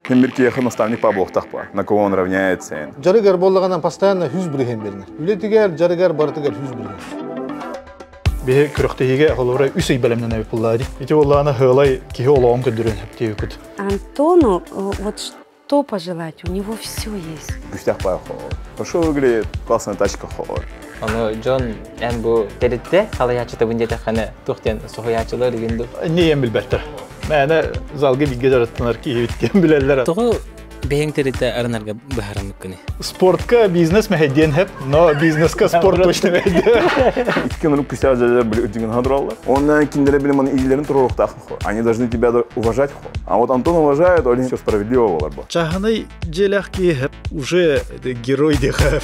Кембирки наставник по блохтахпа, на кого он равняется. Жарыгар боллаганан постоянно хүз бирген бернер. Үлетигер, жарыгар бартыгар хүз бирген. Бе күрөктеге холора үсей белемнен әбеп буллады. Ите боллана хылай кихе олоом көндүрөн хептеге күт. Антону вот что пожелать? У него все есть. Пустяк поехал. Хорошо выглядит, классная тачка хор. Аны Джон эн бу теритте халаячыты бүндете хана тухтен сохоячылар дегенду. Не ем билбеттер. Мәне залга бигге жараттылар ки биттен билелер. Тогы бең теритте арнарга бахарам мыкны. Спортка бизнес мәһәден хеп, но бизнеска спорт точно мәһәден. Иккен рук пустяк жарыгар билеген хадраллар. Оннан киндере билем аны илерин туруктах хор. Они должны тебя уважать хор. А вот Антон уважает, он все справедливо болар бу. Чаханы желахки хеп уже герой дехап.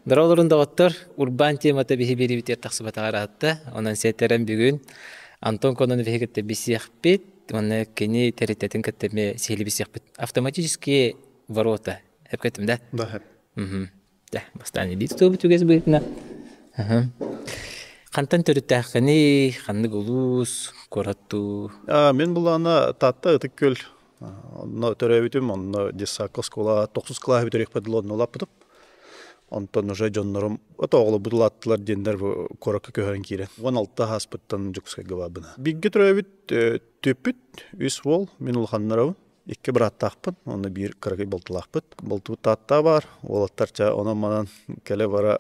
Дараларын дагаттар урбан темата бихи берибитер тахсыбатагаратта. Онан сетерен бүгүн Антон Конон вегетте бисиахпит, он кени теритетин кеттеме сели бисиахпит. Автоматические ворота. Хеп кеттем, да? Да, хеп. Да, бастани бит стобу түгез битна. Кантан төрүттахкани, ханны голус, коратту. Мен булана татта ытыккөл. Но төрөбүтүм, он десакка скола 9 класс битерек падлон олаппытып. Антон уже жоннорум отоглу будулаттылар дендер коракка көһөрөн кире. 16 хаспыттан жукска габабына. Бигге төрөбүт төпүт үс вол мен улханнарабын. Икки браттакпын, оны бир кыргый болтулакпыт. Болту татта бар, олаттарча онан манан келе бара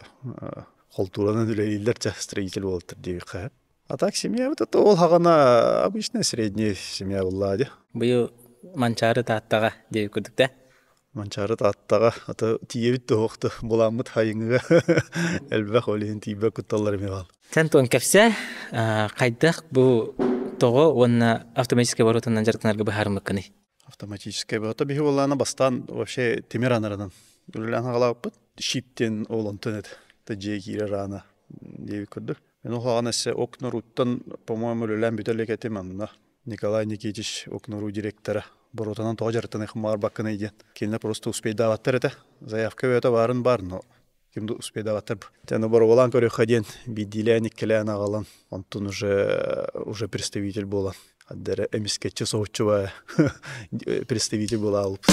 холтуранын үлейлерче строитель болуптур деп кая. А так семья вот это ол хагана обычная средняя семья буллади. Быйыл манчары таттага деп көрдүк да. Манчары таттага ата тиебит тоокты буламыт хайыңга элбек олин тибе кутталар мебал. Тентон кепсе кайдак бу того онна автоматический воротунан жарыктанарга бахармыкканы. Автоматическая ворота биги боллана бастан вообще темеранарынан. Үлелен хагалаппыт шиптен олонтон эт. Таджи кире рана деп көрдүк. Мен оғанасы окноруттан, по-моему, үлелен бүтелек этеманна. Николай Никитич окнору директора. Боротанан тоға жарыттан эхмар баккана иден. Келіне просто успей даваттар это. Заявка өте барын бар, но кемді успей даваттар. Тәні бар олан көрі қаден бидиләник келән ағалан. Антон уже представитель болан. Аддары әмескетчі соғытчы бая представитель бола алып.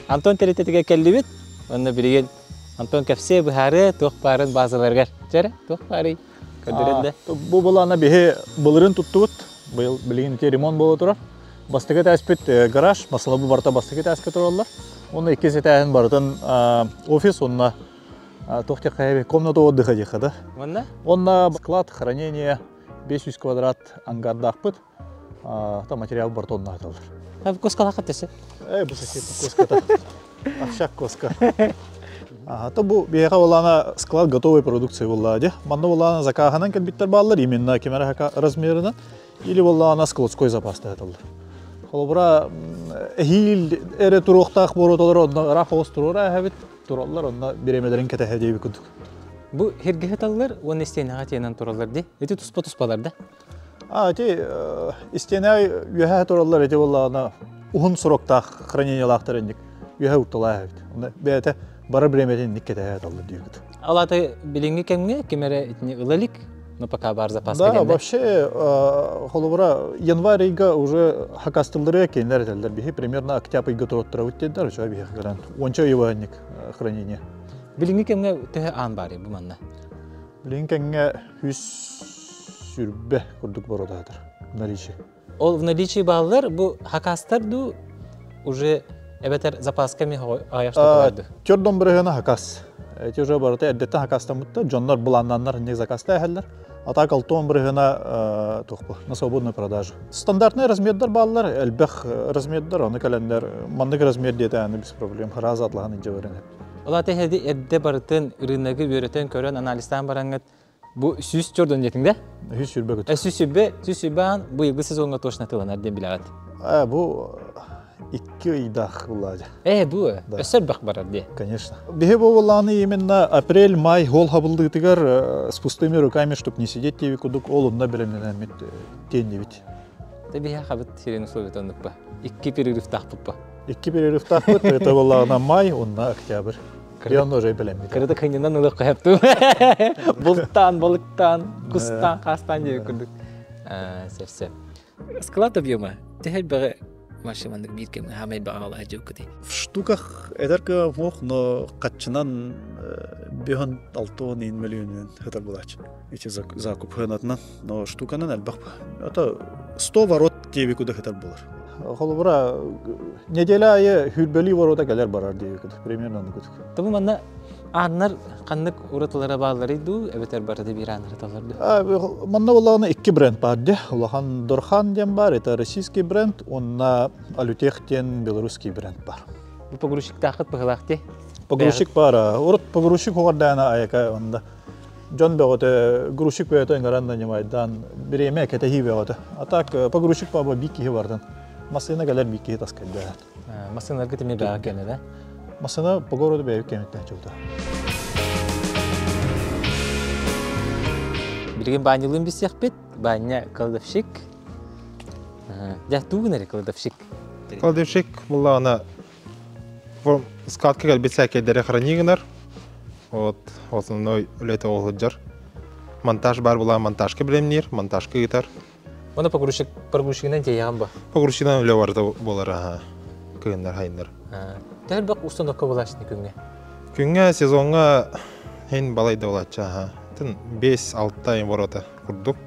Антон теритетиге келді бит. Онна біреген Антон кәпсе бұхары тоқ барын базыларғар. Жәрі тоқ бары көндіренді. Бұл болана бейе бұлырын тұттуыт. Бұл білген ремонт болу тұрар. Бастығы тәспет гараж, масылы бұл барта бастығы тәскі тұралар. Оны екесі тәйін бардың офис, онына тоқты қайбе комната отдыха дехада. Онна склад, хранение, 500 квадрат ангарда ақпыт. Та материал бартонна аталыр. Әбі коскала қаттесі? Бұл сәкетті коската. Ақшақ коска. Та бұл бейеға олана склад готовой продукции болады. Манда олана закаханан кәлбиттер балылар, именно кемері размерынан. Или олана складской запасты аталыр. Холобыра әхил әрі тұруқтақ бороталар, онна рақ оғыз тұруыр әхәбет тұралар, онна беремелерін кәтәхә дейбі күдік. Бұл хергехет алылар, оны істейінаға тейінен тұралар де? Әті тұспа-тұспалар да? Истенай үһә тураллар эти боллана ухун сроктах хранение лахтарындык үһә уттала хәбит. Бәте бара бремеден никкете алды дигет. Алаты билинги кемге кемере итни ылалик, но пока бар запас кегенде. Да, вообще холобра январьга уже хакастылдыры кенлер телдер бихи примерно октябрьга туруттыра үттендер, ча бихи гран. Онча юванник хранение. Билинги кемге те ан бари бу манна. Билинги кемге сүрбе курдук бородадыр. Наличие. Ол в наличии баллар бу хакастарду уже эбетер запасками аяштырды. Чордон биргена хакас. Эти уже барыта эддеттен хакастамытта, жоннар буланнаннар не закаста әһәлләр. Атак алтон биргена тохпу на свободной продаже. Стандартный размердар баллар, элбех размердар, аны календар, мандык размер диете аны без проблем. Хараз атлаган инде берене. Олаты хеди эдде барытын рыногы бөрөтөн көрөн анализтан бараңыт. Bu süs çordun jetin de? Süs sürbe götür. Süs sürben bu yılgı sezonga toşna tılanar den bilagat. Bu 2 ayda buladı. Bu öser bak barar de. Конечно. Бихе болланы именно апрель-май гол хабылдыгар с пустыми руками, чтоб не сидеть тебе кудук олунда беремнен мет тенди бит. Tabii хабыт сирен условия тонук ба. 2 перерыв тахпып ба. 2 перерыв тахпып, это болланы май, онна октябрь. Я тоже білемейді. Кырыды кайнынан ылық қойыптым. Бұлттан, балықтан, құстан, қастан деп көрдік. Сеп. Склад объема. Техель бары машинаны биркем хамай багала жукты. В штуках эдерка мох, но катчынан бехан 6 миллион хатар булач. Эти закуп ханатна, но штуканан албак. Это 100 ворот тебе куда хатар булар. Холбара неделя я хүлбели ворота келер барар диye примерно гүт. Табу манна аннар каннык уратылара баалары ду эбетер барды бир аннар таларды. Манна уланы 2 бренд бар ди. Улахан Дорхан дем бар, это российский бренд, он на Алютехтен белорусский бренд бар. Бу погрузчик тахат пахлахте. Погрузчик бар. Урат погрузчик хогарда аяка онда. Жон беготе грузчик беготе гаранда немайдан биреме кете хибеготе. А так погрузчик баба бики бардан. Машина галер бики таскайда. Машина гытыме бага кене да. Машина по городу бегет кеметтен чулда. Бирген банилын бисяхпет, баня калдавшик. Я тугнери калдавшик. Калдавшик була она скатка галбица кедере хранигнер. Вот основной лето олджар. Монтаж бар була монтажка билемнир, монтажка гитар. Оны погрузчигинен жайган ба. Погрузчигинен леварда болар кыйындар хайындар. Тәл бак установка булашны күнгө. Күнгө сезонга хен балайда болача. Тын 5-6 ай ворота курдук.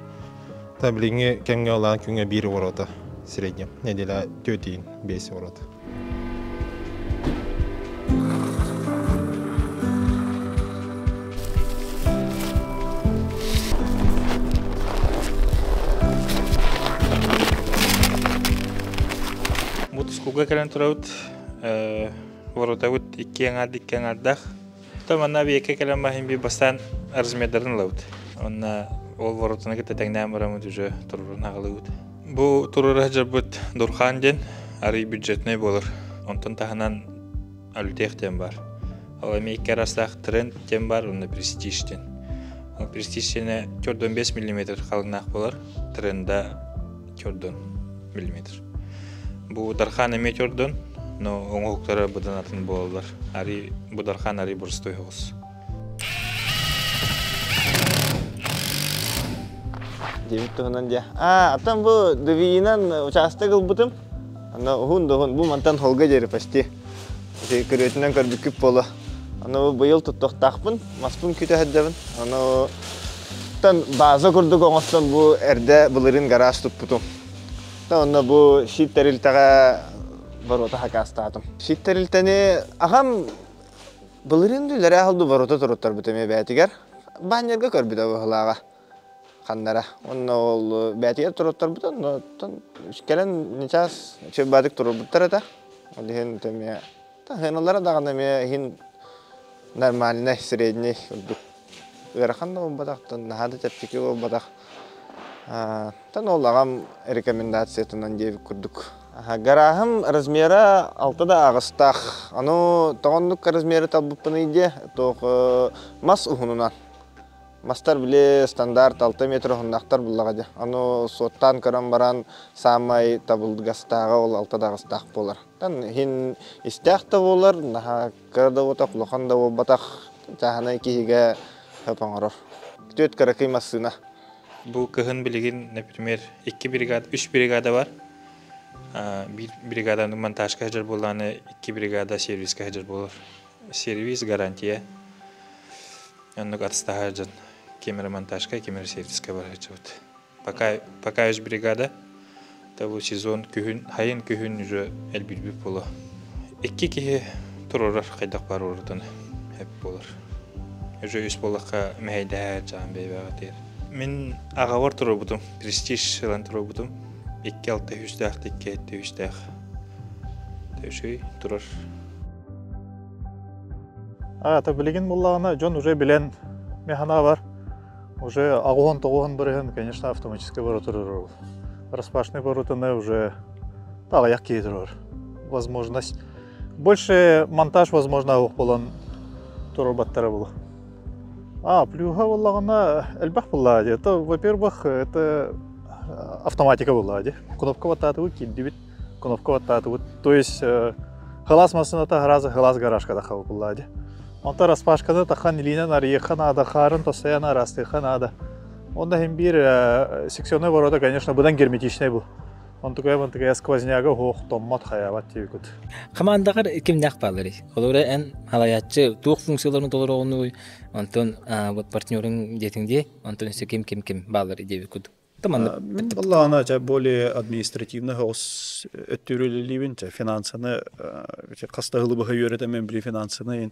Та билинге кемге алан күнгө 1 ворота среднем. Неделя 4-5 ворота. Мотоскуга келен турабыт, воротабыт 2 аңардах. Та манна бейке келен бахин би бастан размердарын лабыт. Онна ол воротына кете тәңнәм барамыт уже турурын ағылыбыт. Бу туруры жарбыт Дурхан ден, ари бюджетный болыр. Онтан таханан Алютехтен бар. Ол эмейке растах тренд тен бар, онна престижтен. Ол престижтене 4-5 мм қалыңнақ болар, тренда 4 мм. Бу Дархан эмет ордон, но оңоктары будан атын болалар. Ари бу Дархан ари бурстой хоос. Дебит туһунан дия. Атам бу дивинан участок ылбытым. Ана хун бу мантан холга жери почти. Көрөтүнөн көрбүкүп боло. Ана бу быйыл туттуктакпын, маспун күтө хаддабын. Ана тан база курдук оңостон бу эрде булырын гараж туппутум. Та бу шиттерилтага ворота хакастатым. Шиттерилтени агам булырын дүлөрө алды ворота туруттар бутеме бәтигер. Баннерге көрбүдө булага. Ханнара. Онна ол бәтигер туруттар бутан, но келен нечас чебадык туруттар да. Олен теме. Та хеналара дагана ме хин нормальный средний. Верханда бадактан нахада чаптики бадак. Тан олагам рекомендациятынан дебик курдук. Гарахым размера 6 агыстах. Аны тогондук размери талбыппын иде, тох мас ухунунан. Мастар биле стандарт 6 метр ухундактар буллагаде. Аны соттан көрөн баран самай табылгастагы ол 6 агыстах болар. Тан хин истахта болар, наха кырда бота кулаханда болбатак жахана киге хапаңарор. Төт каракый масына. Бу кыһын билигин, например, 2 бригада, 3 бригада бар. Bir brigadanın montajka hajır bolany, 2 brigada serviska hajır bolur. Servis garantiya. Anlık atsta hajır. Kemer montajka, kemer serviska бар hajır. Пока 3 brigada, ta bu sezon kühün, hayın kühün уже elbirbi bolu. 2 kihi tururlar qaydak бар ordan hep bolur. Уже 3 bolakka mehayda can beybagatır. Мен ағавар тұру бұдым, престиж шылан тұру бұдым. 2-6 үштәқ, 2-7 үштәқ. Төшүй тұрыр. Та білеген болағына жон уже білен механа бар. Уже ағуан-тоғуан бірген, конечно, автоматический воротырыр. Распашный воротыны уже тағаяқ кейдірір. Возможность. Больше монтаж, возможно, ағуқ болан тұрыр баттары болу. Плюха боллагана элбах боллади. Это, во-первых, это автоматика боллади. Кнопка вот так вот киддибит, кнопка вот так вот. То есть халас машината граза халас гаражка да хау боллади. Онта распашкада тахан лина нариеха надо харын тосая на расты ханада. Онда hem bir seksiyonel voroта, конечно, бұдан герметичный бұл. Он такая сквозняга хоқ томмат хаябат тейкут. Командагар кимдак балары. Олора эн халаятчы тух функцияларын толор ону онтон вот партнерың детинде онтон ким балары дебикут. Таманда. Валла ана жа более административный хос өттүрүлүлүбүн финансаны кастагылы бага үйрөтөм мен били финансыны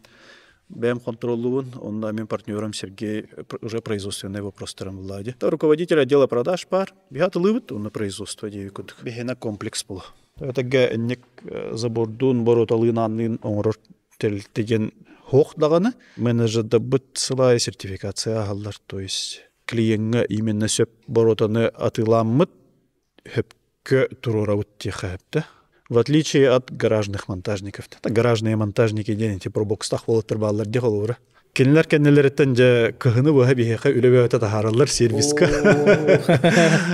бэм контроллуун, онда мен партнером Сергей уже производственные вопросы владе. То руководитель отдела продаж пар, бихат лыбыт, он на производство девикут. Бихена комплекс был. Это гэнник забордун бороталынанын оңрор телтеген хох даганы. Менеджер дабыт сылай сертификация алар, то есть клиентга именно сөп боротаны атыламмыт хөпкө турурабыт тихапта. В отличие от гаражных монтажников. Гаражные монтажники денете пробокстах волоттар баллар де холура. Кеннелер же кыгыны быга бихеха үлөбө өтө тахаралар сервиска.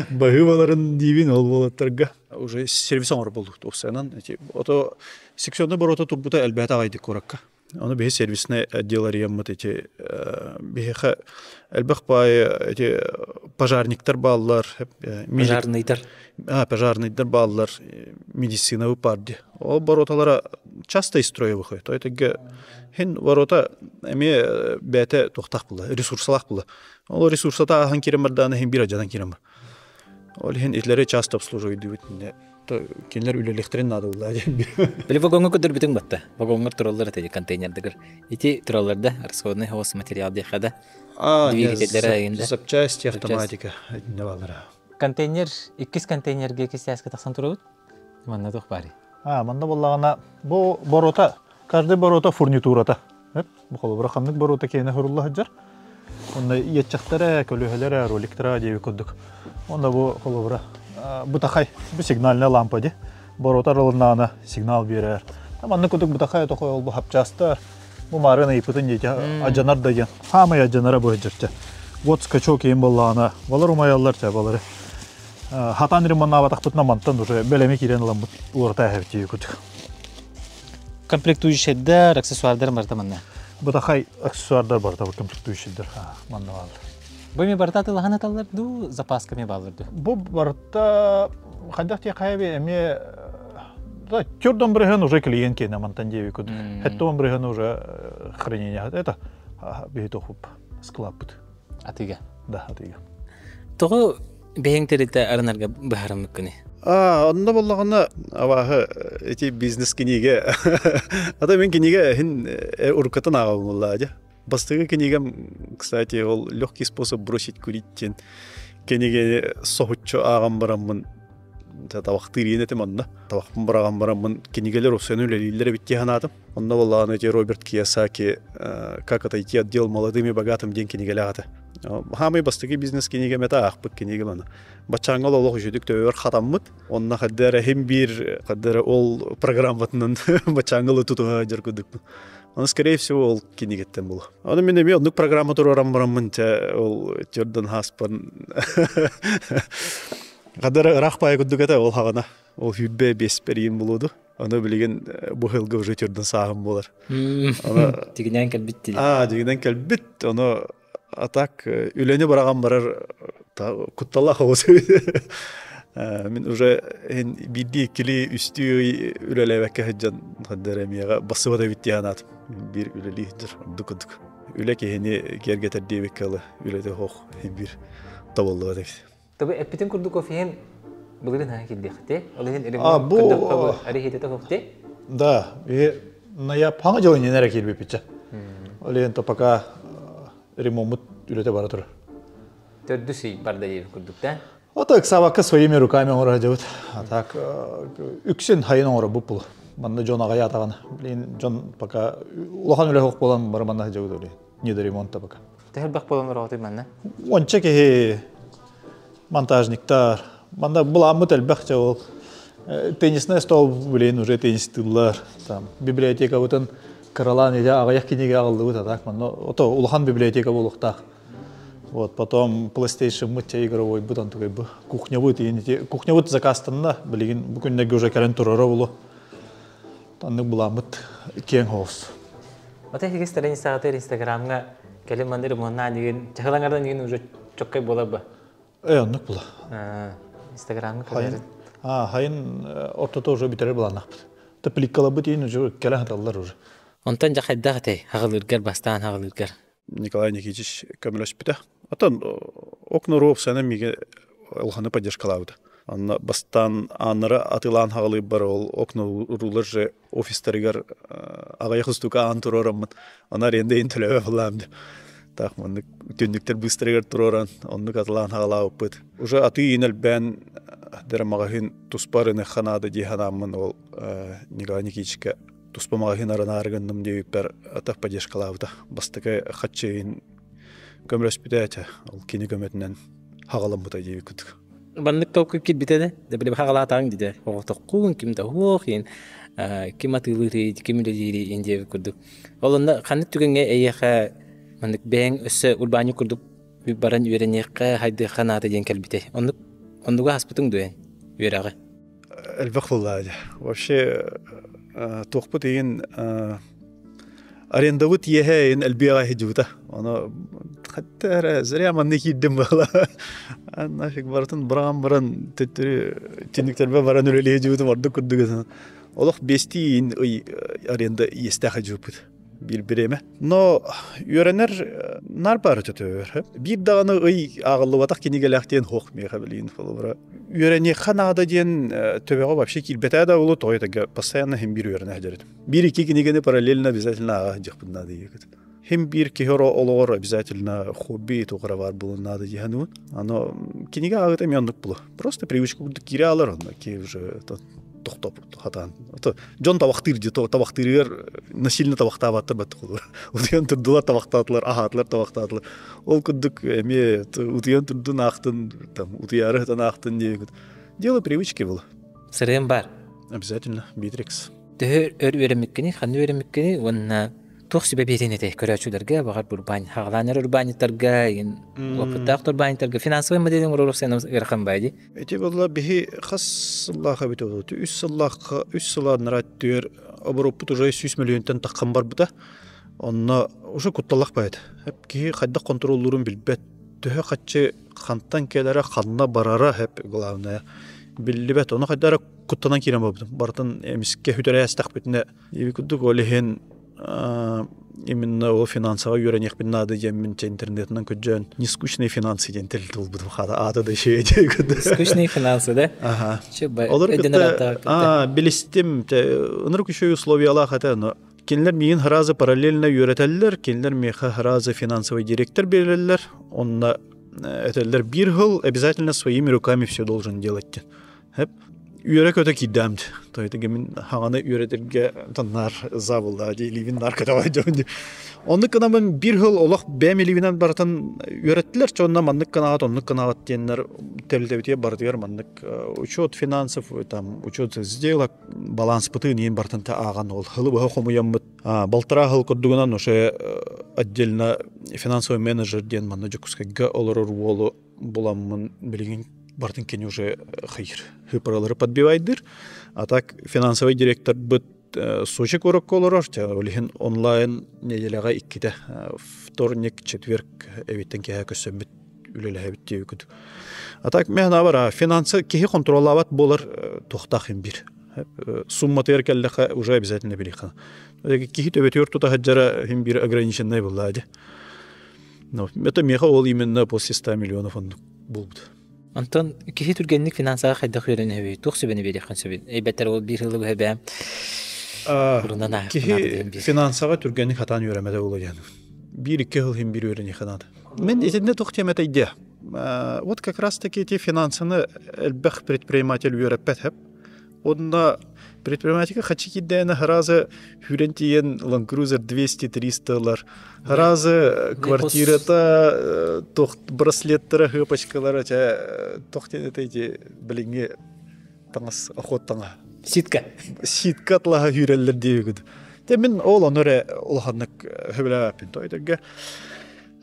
Багы баларын дивин ол волоттарга. Уже сервис оңор болду. Тосанан ото секционный борота турбута элбета агайды коракка. Оны бе сервисне отделарияммыт эти бихеха элбах пай эти пожарниктер баллар, пожарныйдар баллар, медицинавы парди. Ол бороталара часто из строя выходит. То это хин ворота эме бете тохтак була, ресурслах була. Ол ресурсата ахан киремерданы хин бир ажадан киремер. Ол хин итлери часто обслуживает дивит. Кенлер үлелехтерин надо була. Били вагонга көдөр бүтүн батта. Вагонгар тураллар теги контейнердегер. Ити туралларда расходный хос материал дехада. Запчасти, автоматика. Контейнер, иккис контейнерге кисяска таксан турабыт? Манна тух бари. Манда боллагана бу борота, каждый борота фурнитурата. Бу холобра хамнык борота кейне хурулла хаджар. Онда иетчактара, көлөһөлөр, роликтера деп көрдүк. Онда бу холобра бутахай, бу сигнальная лампа де. Борота ролнана сигнал берер. Манна көрдүк бутахай тохой ол бу хапчастар. Бу марына ипытын дети ажанар деген. Хамай ажанара бу хаджарча. Вот скачок им боллана. Балар умаяллар та балары. Хатан ремонтна батакпытна мантан уже белеме кирен ламбут урта хевти көрдүк. Комплектующийдер, аксессуардар бар таманна. Бутахай аксессуардар бар та комплектующийдер. Манна бар. Бу ми барта тылган аталар ду запасками балырды. Бу барта хадахти кайбе эме да тёрдон бреген уже клиент кейна мантандеви код. Хеттон бреген уже хранение. Это битохуп склад. Атыга. Да, атыга. Того бейнгтерите арнарга бахарамык кыны. Онда боллагана авахы эти бизнес киниге. Ата мен киниге хин уркатын агылмалла да. Бастыгы кинигем, кстати, ол легкий способ бросить курить тен. Киниге сохутчо агам барамын. Табактырыйын этеманда. Табакпын бараган барамын. Кинигелер осенүлелилер биттиханатым. Онда боллагана эти Роберт Кийосаки как отойти от дел молодым и богатым ден кинигелягаты. Хамы бастыгы бизнес киниге мета ахпык киниге мана. Бачаңгал олох жүдүк төөр хатаммыт. Онна хаддара хем бир хаддара ол программатынан бачаңгалы тутуга жаркыдык. Он скорее всего ол кинигеттен бул. Аны мен эми ондук программа турарам барамын те ол Jordan Haspан. Хаддара рахпай куддугата ол хагана. Ол хүббе бесперин болуду. Аны билген бу хылга уже Jordan сагым болар. Аны тигинен келбитти. Тигинен келбит. Аны атак үлене бараган барар кутталла хавысы. Мен уже бидди кили үстү үлелебекке хаджан хаддарамияга басыбада биттиянат. Бир үлелиhdер дукудук. Үле кехени кергетер дебеккалы үледе хох бир табылды деп. Табы эпитен курдуков ен булырын хакиддехте. Олеген элемент курдуков арихетете хокте. Да, на я паңа жолын енере келбеп биче. Олеген то пока ремонт үлете бара тур. Төрдүсүй барда ев курдукта. Отак сабакка своими руками ора жабыт. А так үксен хайын ора бупул. Манда жон агай атаган. Блин, жон пока улахан үле хок болан бар манда жабыт оле. Не до ремонта пока. Техер бак болан рахты манна. Онча ке монтажниктар. Манда буламыт элбак жабыл. Теннисный стол блин уже теннистылар. Там библиотека бутын Каралан или агаяк кинеге агылды бут атак. Манда ото улахан библиотека болуктак. Вот, потом PlayStation мытча игровой бутан тугай бу. Кухня бут и кухня бут заказтанда, билген бүгүннеге уже кален турара болу. Танны буламыт кең хоус. Ата хигес терен сагатер Инстаграмга келем мандыр монна деген чахалаңардан деген уже чоккай бола ба. Оннук була. Инстаграмны Хайын. каларын. Хайын ортото уже битерер буланак. Тапликкала бит ин уже келе хаталлар уже. Онтан жахайдага тей хагылыргар бастан хагылыргар. Николай Никитич көмөлөс бите. Атан окно ров сана миге улханы поддержкалауды. Анна бастан аннары атылан хагылы бар ол окно урулар же офистеригер агай хустука антурорам. Ана ренде интелебе буламды. Так монны түннүктер быстрыгер туроран, онны атылан хагалап бит. Уже аты инел бен дермагын туспарыны ханада диханамын ол Николай Никитичке туспамагын аранаргындым дейпер атак поддержкалауды. Бастыка хатчейин көмөлөс бите ол кини көмөтүнөн хагалам бута дейби күтүк. Баннык толку кит битеде. Де биле хагалатаң диде. Октоккун кимде хохин. Ким атылыры, ким ледири инде күрдүк. Олонда ханны түгөнгө эйеха баннык бең өсө урбани күрдүк. Би баран үйренекке хайды ханада ден келбите. Ондуга хаспытың дуен. Үйрагы. Элбахлады. Вообще тохпут еген арендовут ехен элбига хижута. Аны хатта зря манны киддим бала. Нафиг бартын баран төттүрү тинниктербе баран өлеле хижута барды күрдүгө. Олох бестиин аренда естахы жупут. Bir bireme. No öğrenler nar barı tötör. Bir dağını ağıllı vatak kini gelekten hoq meha bilin falan. Öğreni Kanada diyen töbeğe вообще kilbete da ulu toyda постоянно hem bir öğrene hajaret. Bir iki kini gene параллельно обязательно ağacık bunlar diye. Hem bir kihoro olur обязательно хобби тоғра var bulun надо диханун. Ано киниге ağıt emyanlık bulu. Просто привычка курдuk кире алар onda ki уже тоқтап хатан. Жон табақтыр же табақтырыр насильно табақтабаттыр бат кулар. Утян турдулар табақтатылар, ахатлар табақтатылар. Ол күдүк эме утян турдун актын, там утяры тан актын не. Дело привычки было. Сырым бар. Обязательно битрикс. Төр өремеккени, хан өремеккени, онна тох себеби ренете көрөчүлөргө багар бурбан, хагаланыр урбанитарга, опыттак урбанитарга финансовый моделин урурсен эрхан байди. Эти было бихи хасаллаха битоду. 3 сыллар нараттыр, оборопут уже 100 миллионтан таккан бар бута. Онна уже кутталак байт. Хеп ки кайда контроллорун билбет. Төхө качы хантан келере ханна барара хеп главное. Билбет, оны кайда куттанан кирем бабдым. Бартын эмиске хүтөрө астак битне. Эби кудук олехен именно о финансовой юренех bin надо yemin интернетнан көжөн нескучные финансы ден тел тул бу хада аты да şey Скучные финансы, да? Ага. Чебай. Билистим ыныр күшөй условиялар хата, но кинлер миин харазы параллельно юретеллер, кинлер меха харазы финансовый директор береллер, онна этеллер бир хыл обязательно своими руками все должен делать. Хеп Үйрек өте киддәмді. Тойды кемін хағаны үйретерге танар забылда, дейливін наркатавай жауынды. Онны кынамын бір хыл олақ бәм еливінен баратын үйреттілер, чонна маннык канағат, онны канағат дейінлер тәлдәбетие бардығар маннык учет финансов, учет сделок, баланс пытын ең бартын аған ол. Хылы бұға қомуяммыд. Балтыра хыл көрдігінен уже отдельно финансовый менеджер дейін манны жүкіскәгі олар олу боламын білген бартын кені уже хайыр. Хыпаралары подбивайдыр. А так финансовый директор быт Сочи көрік колорор. Олихин онлайн неделяға иккіде. Вторник, четверг әветтен кеға көсім біт үлелі әбіт деу күді. А так мен абара финансы кеге контролават болар тоқтақын бір. Сумматы еркеліға уже обязательно біліқана. Кеге төбетер тұта хаджара хим бір ограниченный болады. Это меха ол именно после 100 миллионов он болды. Антон, кихи түргенник финансаға қайдақ үйренебей, тоқ сөбені береқан сөбен. Әйбәттер ол бір жылы бәбәм. Кихи финансаға түргенник хатан үйремеді олы яны. Bir-iki yıl hem bir öğreni kanada. Ben etinde toxtemet idea. Вот как раз таки эти финансаны элбэх предприниматель үйрәппәт хәп. Онда предпринимателька хачи кидәне харазы хүрентиен Land Cruiser 200-300 харазы квартирата браслеттері хыпачкалары тоқтен әтейді біліңе таңыз охоттаңа. Ситка атлаға хүрәлер дейгіді. Мен ол оныры олғаннық хөбілі әппен тойдырға.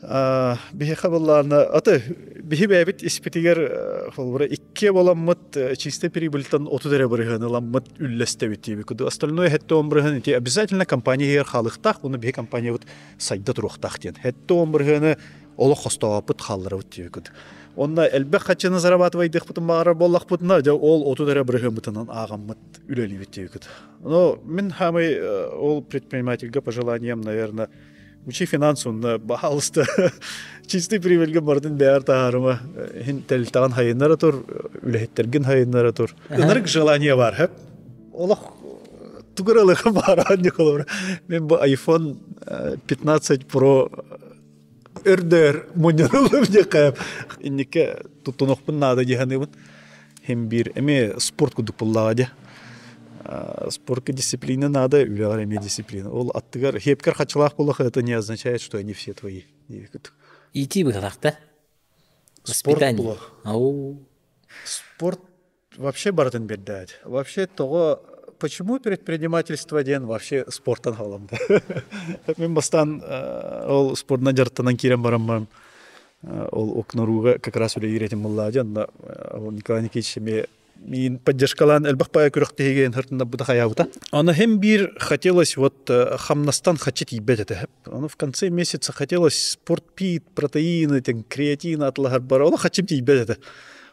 Бихи хабылларна аты бихи бәбит испитигер холбура икке боламмыт чисто прибыльтан 30 дәрә биргән ламмыт үлләстәбит дип күде. Остальное хәтта он биргән ите обязательно компания халыктак, уны бихи компания вот сайда турыктак дигән. Хәтта он биргәне олы хостапыт халлары дип күде. Онна әлбәт хачыны зарабатывайдык бутын багара боллак бутына, ол 30 дәрә биргән бутыннан агаммыт үләлибит дип күде. Но мен хамый ол предпринимательга пожеланием, наверное, учи финансу на бахалста чистый прибыльге бардын бәр таарыма хин телтаган хайыннары тур үләһеттерген хайыннары тур. Нырык желание бар хәп. Олах тугыралык бар анны колор. Мен бу iPhone 15 Pro өрдер мунялым дикәп. Иннеке тутунокпын нада дигәнебен. Хем бир эме спорт кудук буллады. Спортка дисциплина надо, үләгәр эме дисциплина. Ол аттыгар хепкер хачылак булах, это не означает, что они все твои. Идти бы так-то. Спорт булах. Спорт вообще бардын бердәт. Вообще того, почему предпринимательство ден вообще спорттан халамда. Мен бастан ол спортна жартанан кирен барам. Ол окнаруга как раз үле иретим буллады. Ол Николай Никитич мин поддержкалан элбахпая күрәктеген хартында буда хаябыта. Аны hem бир хотелось вот хамнастан хачет ибет это. Аны в конце месяца хотелось спортпит, протеины, креатин атлагар бар. Аны хачет ибет это.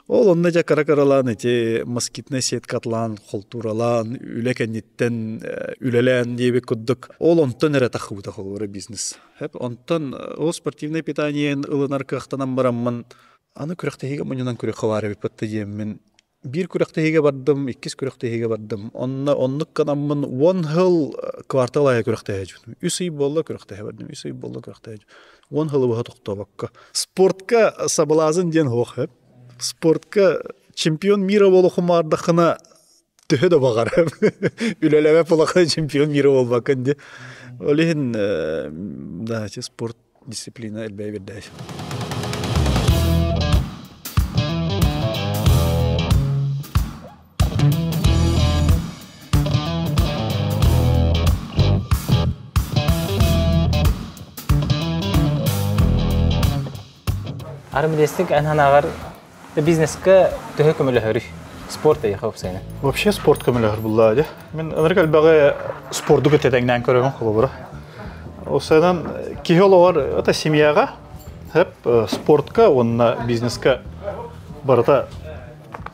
Ол онна жа каракаралан эти москитный сеткатлан, холтуралан, үлекенниттен үлелен дебек куддук. Ол онтон эрета хубута холора бизнес. Хеп онтон о спортивное питание ылынар кахтанан барамман. Аны күрәктеге мыннан күрәк хавары бипатты мен. Bir күрәктеге бардым, иккис күрәктеге бардым. Оннук канаммын 1 жыл квартал ая күрәктеге. 3 ай болла күрәктеге бардым, 3 ай болла күрәктеге. 1 жыл буга токтабакка. Спортка саблазын ден хох. Спортка чемпион мира болу хумардахына төһө да багар. Үлеләбә булакы чемпион мира болбакын ди. Олен да, спорт дисциплина элбәй бирдә. Армилестик анханагар бизнеске төһө көмөлөһөр. Спорт ая хавсайна. Вообще спорт көмөлөһөр буллады. Мен аныркал багы спортты көтәдәңнән көрәгән хулыбыра. Осадан киһолор ата семьяга хәп спортка, онна бизнеска барата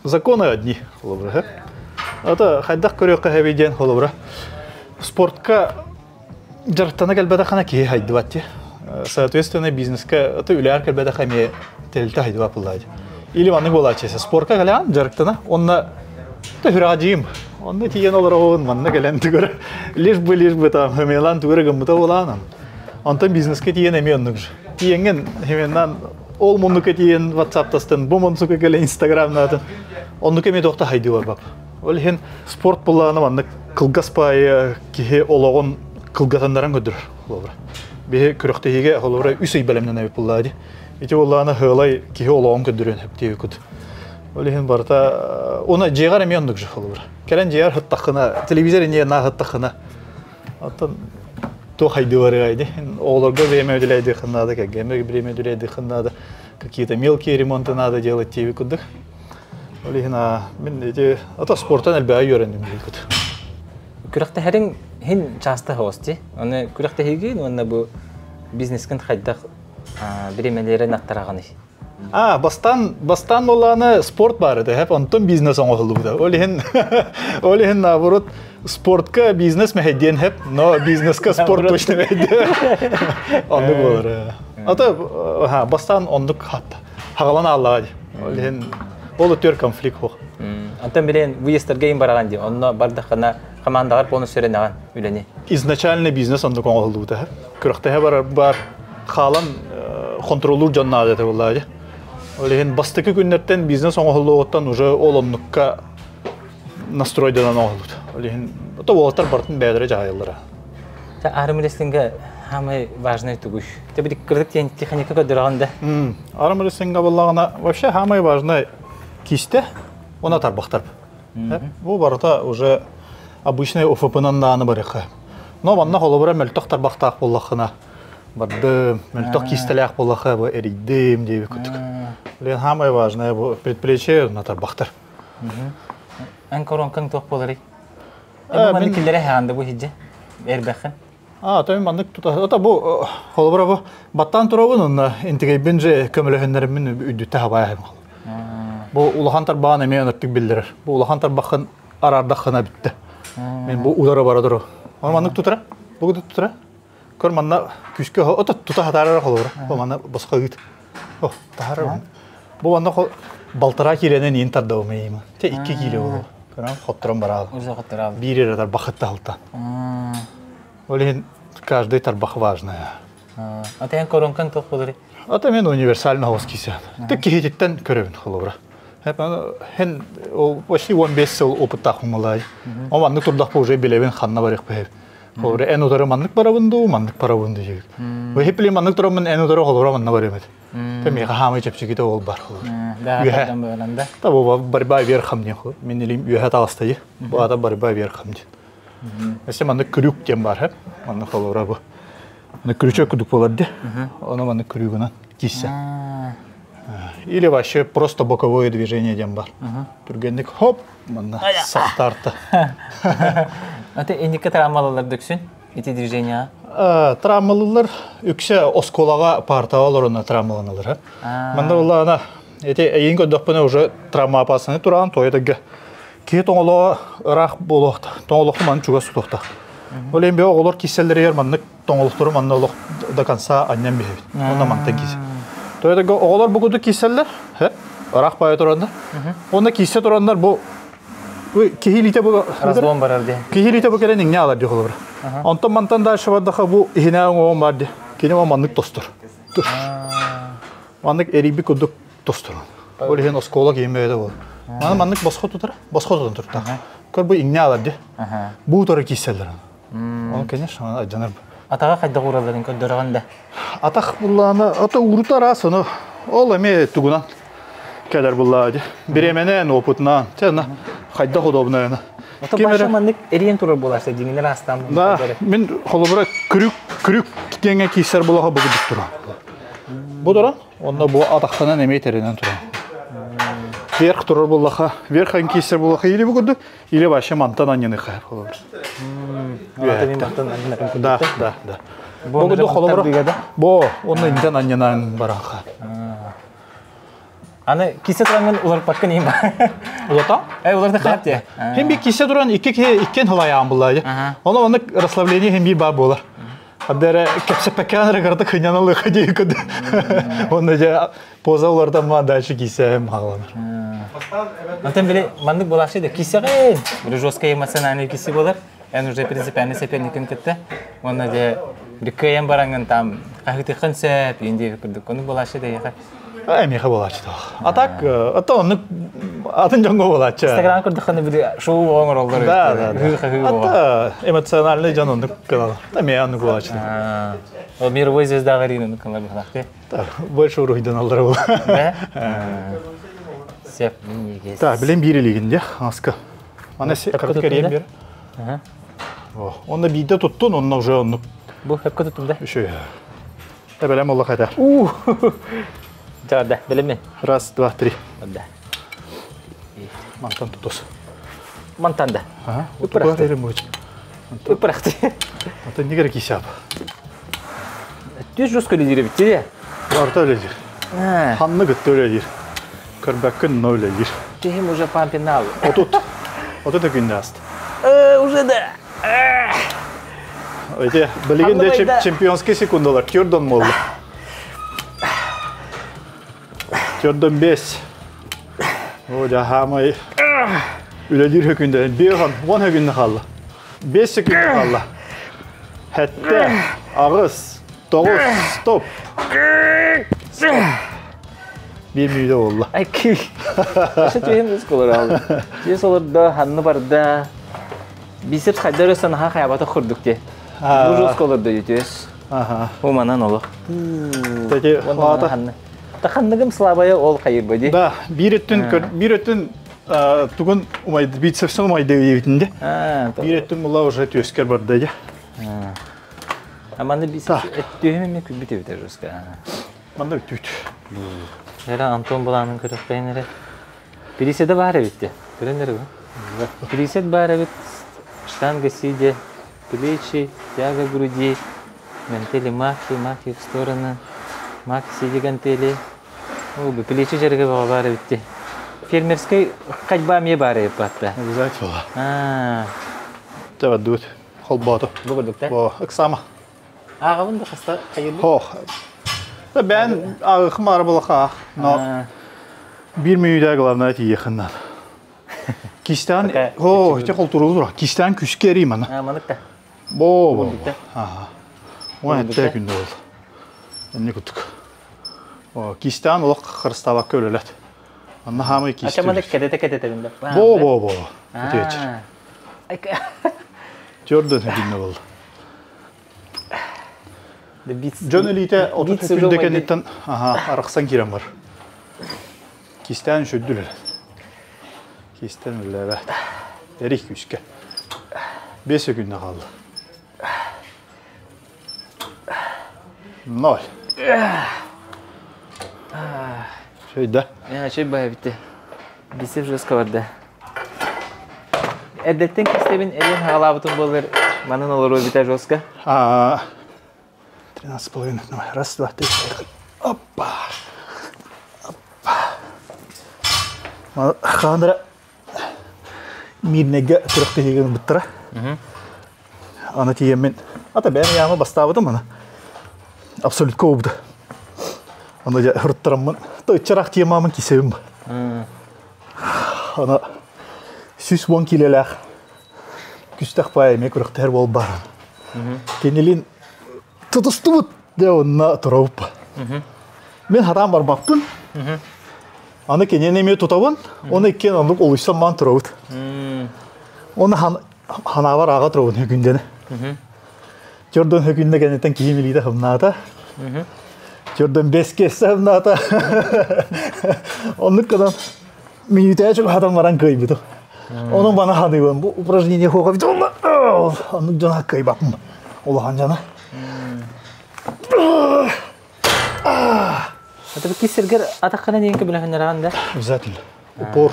законы одни хулыбыра. Ата хайдак көрәккә хәбидән хулыбыра. Спортка жартана галбада хана ки хайдватти. Соответственно, бизнеска это үләр кәлбәдә хәме телтә хайдва буллады. Или ваны булачасы спортка галан жарктана, онна тәһраҗим. Онна тиен олар он манна галан түгәр. Лиш бы там хәмелан түгәр гымта буланам. Анда бизнеска тиен эменнек. Тиенген хәменнән ол моннука тиен WhatsApp-тастан, бу монсука гале Instagram-натын. Оннука ме тохта хайдва бак. Ол хен спорт булланы манна кылгаспай ки ологон кылгатандаран көдүр. Бе күрәктеге холора 3 ай белемнән әйп буллады. Ите улланы хылай ки олоң көдүрен хәптеге күт. Олеген барта оны җегар эмендик жы холора. Кәлән җегар хаттахына телевизор не на хаттахына. Аттан то хайдывары айды. Оларга бремеделәйди хыннада, кәгәмәгә бремеделәйди хыннада. Какие-то мелкие ремонты надо делать тебе кудык. Олеген мен эти ата спорттан әлбәй йөрәндем күт. Күрәктеһерең хин часта хости. Аны күрәктеһеге онна бу бизнескен хайдак биремелерен аттараганы. Бастан оланы спорт бар иде. Хәп онтон бизнес оңгылды. Олehen наоборот спортка бизнес мәһәден хәп, но бизнеска спорт точно мәһәден. Аны булыр. Ата бастан ондук хат. Хагалана аллады. Олehen ол төр конфликт хо. Антан белән выездерге барган ди. Онна бардакына командалар полностью сөренәгән үләне. Изначально бизнес ондук оңгылды. Күрәктеһе бар халан контроллур жаннады дип булды. Олеген бастыкы күннәртен бизнес оңгылыгыттан уже олоннукка настройдан оңгылды. Олеген то болтар бартын бәдәре жайлары. Та армилестинге самый важный тугуш. Тебе диккырдык техника көдөргәндә. Армилестинге буллагына вообще самый важный кисте она тарбахтар. Бу барата уже обычный ОФП-нан даны барыха. Но манна холобра мөлтөх тарбахтак буллахына. бардым, мен тох кистелях болаха бу эридим деп күтүк. Лен самое важное бу предплечье на тарбахтар. Ан корон кан тох болары. Мен килдере ханды бу хиҗе. Эрбәхен. Тәмен мандык тута. Ата бу холбара бу баттан турабын, интегей бенже көмөлөһөннәрмен үдүтә хабая. Бу улахан тарбаны мен аттык билдирер. Бу улахан тарбахын арарда хана битте. Мен бу удара барадыр. Мандык тутара. Бу тутара. Көр манна күскө ата тута хатарар холбара. Бу манна башка гыт. О, тахар. Бу манна балтара киренен ин тардамыймы. Те 2 кило болу. Көрәм хоттырам барады. Үзе хоттырам. Бирер тарбахытта халтан. Олен каждый тарбах важная. Атен корон кан тох болары. Ата мен универсальный хавас кисен. Тек кихеттен көрөбүн холбара. Хен почти 15 жыл опытта хумалай. Оманны турдак уже билебен ханна барык бе. Холбара эн удары маннык барабынды, маннык барабынды жигит. Бу хепли маннык турамын эн удары холбара манна бар эмет. Теме хамы чепчигите ол бар холбара. Да, там боланда. Та бу барбай верхам не хол. Мен илим үе таластай. Бу ада барбай верхам ди. Эсе маннык крюк тем бар хеп. Манны холбара бу. На крючок кудук боларды. Оны маннык крюгунан киссе. Или вообще просто боковое движение дем бар. Тургенник хоп, манна сахтарта. Ата эндике травмалар дөксүн? Эти движения? Травмалар үксе осколага партааларына травмаланалар. Мында улла ана эти эйин көддөкпүнө уже травма опасны туран тойдыгы. Ки тоңоло рах болот. Тоңолокту ман чуга сутокта. Олен бе оголор киселлер маннык тоңолоктуру манна олох до конца аннан бебит. Онда мантан кисе. Тойдыгы оголор бугуду киселлер, рах бая туранда. Онда кисе турандар бу кихилите бу разлом барарды. Кихилите бу келен иңне алар дихолор. Онтон мантан да шабаддаха бу ихина оң барды. Кине маннык тостур. Маннык эриби кудук тостур. Олен оскола киймеде бол. Маннык босхо тутар, босхо тутар. Көр бу иңне алар ди. Бу тора киселлер. Он, конечно, жанар. Атага кайда кураларын көддөргөндө. Атак булланы, ата урутара сону. Ол эме тугунан. Кедер буллады. Биременен опытынан. Тена кайда удобно. Ата башманнык эриен турар боларса дигинер астан. Да, мен холобра крюк кеңе кисер булага бугуп тура. Бу дора, онда бу атактан эме теренен тура. Верх турар буллага, верхан кисер булага или бугуду, или вообще мантан аньяны хайп холобра. Да. Бугуду холобра. Бу, онда инден аньянан бараха. Аны кисе туранган улар пакка нейм ба? Улата? Уларда хапте. Хем би кисе туран иккен халаян буллайды. Оны расслабление хем би бар болар. Адere кепсе пеканра гарда кыняналык хадей кыды. Оны же поза уларда ма дальше кисем халаныр. Антен биле мандык болашы да кисеге бир жесткая эмоциональный кисе болар. Эн уже принципиальный соперникин кетти. Оны же бир кыян баранган там кахыты хынсеп инде кырдык. Оны болашы да яка. Меха болачы да. Атак, ата оны атын жаңго болачы. Инстаграм кырдыкны бир шоу оңор олдор. Да. Ата эмоциональный жанонды канал. Да мен аны болачы. Ол мировой звезда гаринын канал бахты. Да, больше уруйдан алдар бол. Да? Сеп минеге. Да, билем бирилигинде, аска. Аны кырдыкарем бир. О, онда бийде туттун, онда уже онда. Бу хеп кытымда. Еще. Да билем Алла кайда. Да, билем. Раз, два, три. Да. Мантан тутус. Мантанда. Ага. Упрахты. Упрахты. Это не греки сяп. Ты жестко лидер битти. Орта лидер. Ханны гытты лидер. Көрбәккін нөл лидер. Ты уже пампинал. Вот это гимнаст. Уже да. Эти билигинде чемпионский секундалар. Кёрдон молду. Кёрдон 5. Ода хамай. Үледир хөкүндө 10 хөкүндө калды. 5 секунд калды. Хәтта агыз 9 стоп. Bir müyde oldu. Ay ki. Aşağı tüyüm ıskolar aldı. Diye solurda hanını barda. Biceps kaydırırsan ha hayabata kurduk diye. Bu ıskolar da yetiyoruz. O manan olur. Peki o hanını. Ta hanıgım slabaya ol kayır badi. Da bir ötün tugun umaydı biceps'ın umaydı evinde. Bir ötün mulla уже tüyösker barda ya. Аманды biz ettüğümü mü kübüte biteriz ka. Manda ütüt. Era Anton Bulan'ın kırıklayınları. Birisi de var bitti. Görenler bu. Birisi var bit. Штанга сидя, плечи, тяга груди, гантели махи в стороны, махи сидя гантели. Обе плечи жерге бар битти. Фермерской ходьба мне бар патта. Обязательно. Тавадут. Холбото. Бүгүлдүк Бо, ыксама. Агабын да хаста кайыр. Хох. Да ben ağıqım arabalıqa. No. Bir müyüdə главное тиехиннан. Кистан, о, işte kulturulu. Кистан küskeri mana. Ha, manıkta. Bo. Aha. O ette günde oldu. Ne kutuk. O Kistан олық Қырғызстабақ көлелет. Анна хамы Кистан. Açamadık kedete binde. Bo. Öteyecek. Gördün günde oldu. Jön elite 30 gündeki netten arıqsan kirem var. Kistän şöddüler. Kistän öyle evet. Erik küske. 5 günde kaldı. Nol. Şöyle. Ya şey bayağı bitti. Bisip joska vardı. Edetten kistebin elin halabıtın bolver. Manın olur o biter joska. 13,5. Раз, два, три, четыре. Опа. Хандра мирнеге кырыкты деген биттира. Аны тиемен. Ата ben яма бастабыдым аны. Абсолют көбдү. Аны я хырттырамын. Тойчарак тиемамын кисебим. Аны 110 килолар. Күстәк пай ме кырыктар бол бар. Кенелин tutustubut de onna turaup. Мен хатам бар баппын. Аны кенен эме тутабын, оны иккен андык олуйсам ман тураут. Оны ханабар ага турабын күндене. Жордон күндө кенетен кийимилиде хымната. Жордон бескесе хымната. Оны кадан минуте чок хатам баран кыйбыты. Onun bana hadıyım. Bu упражнение хоға бит. Onu жана кыйбапмын. Улахан жана. Это кисергер атакана дейинки билахын араганда. Обязательно. Упор.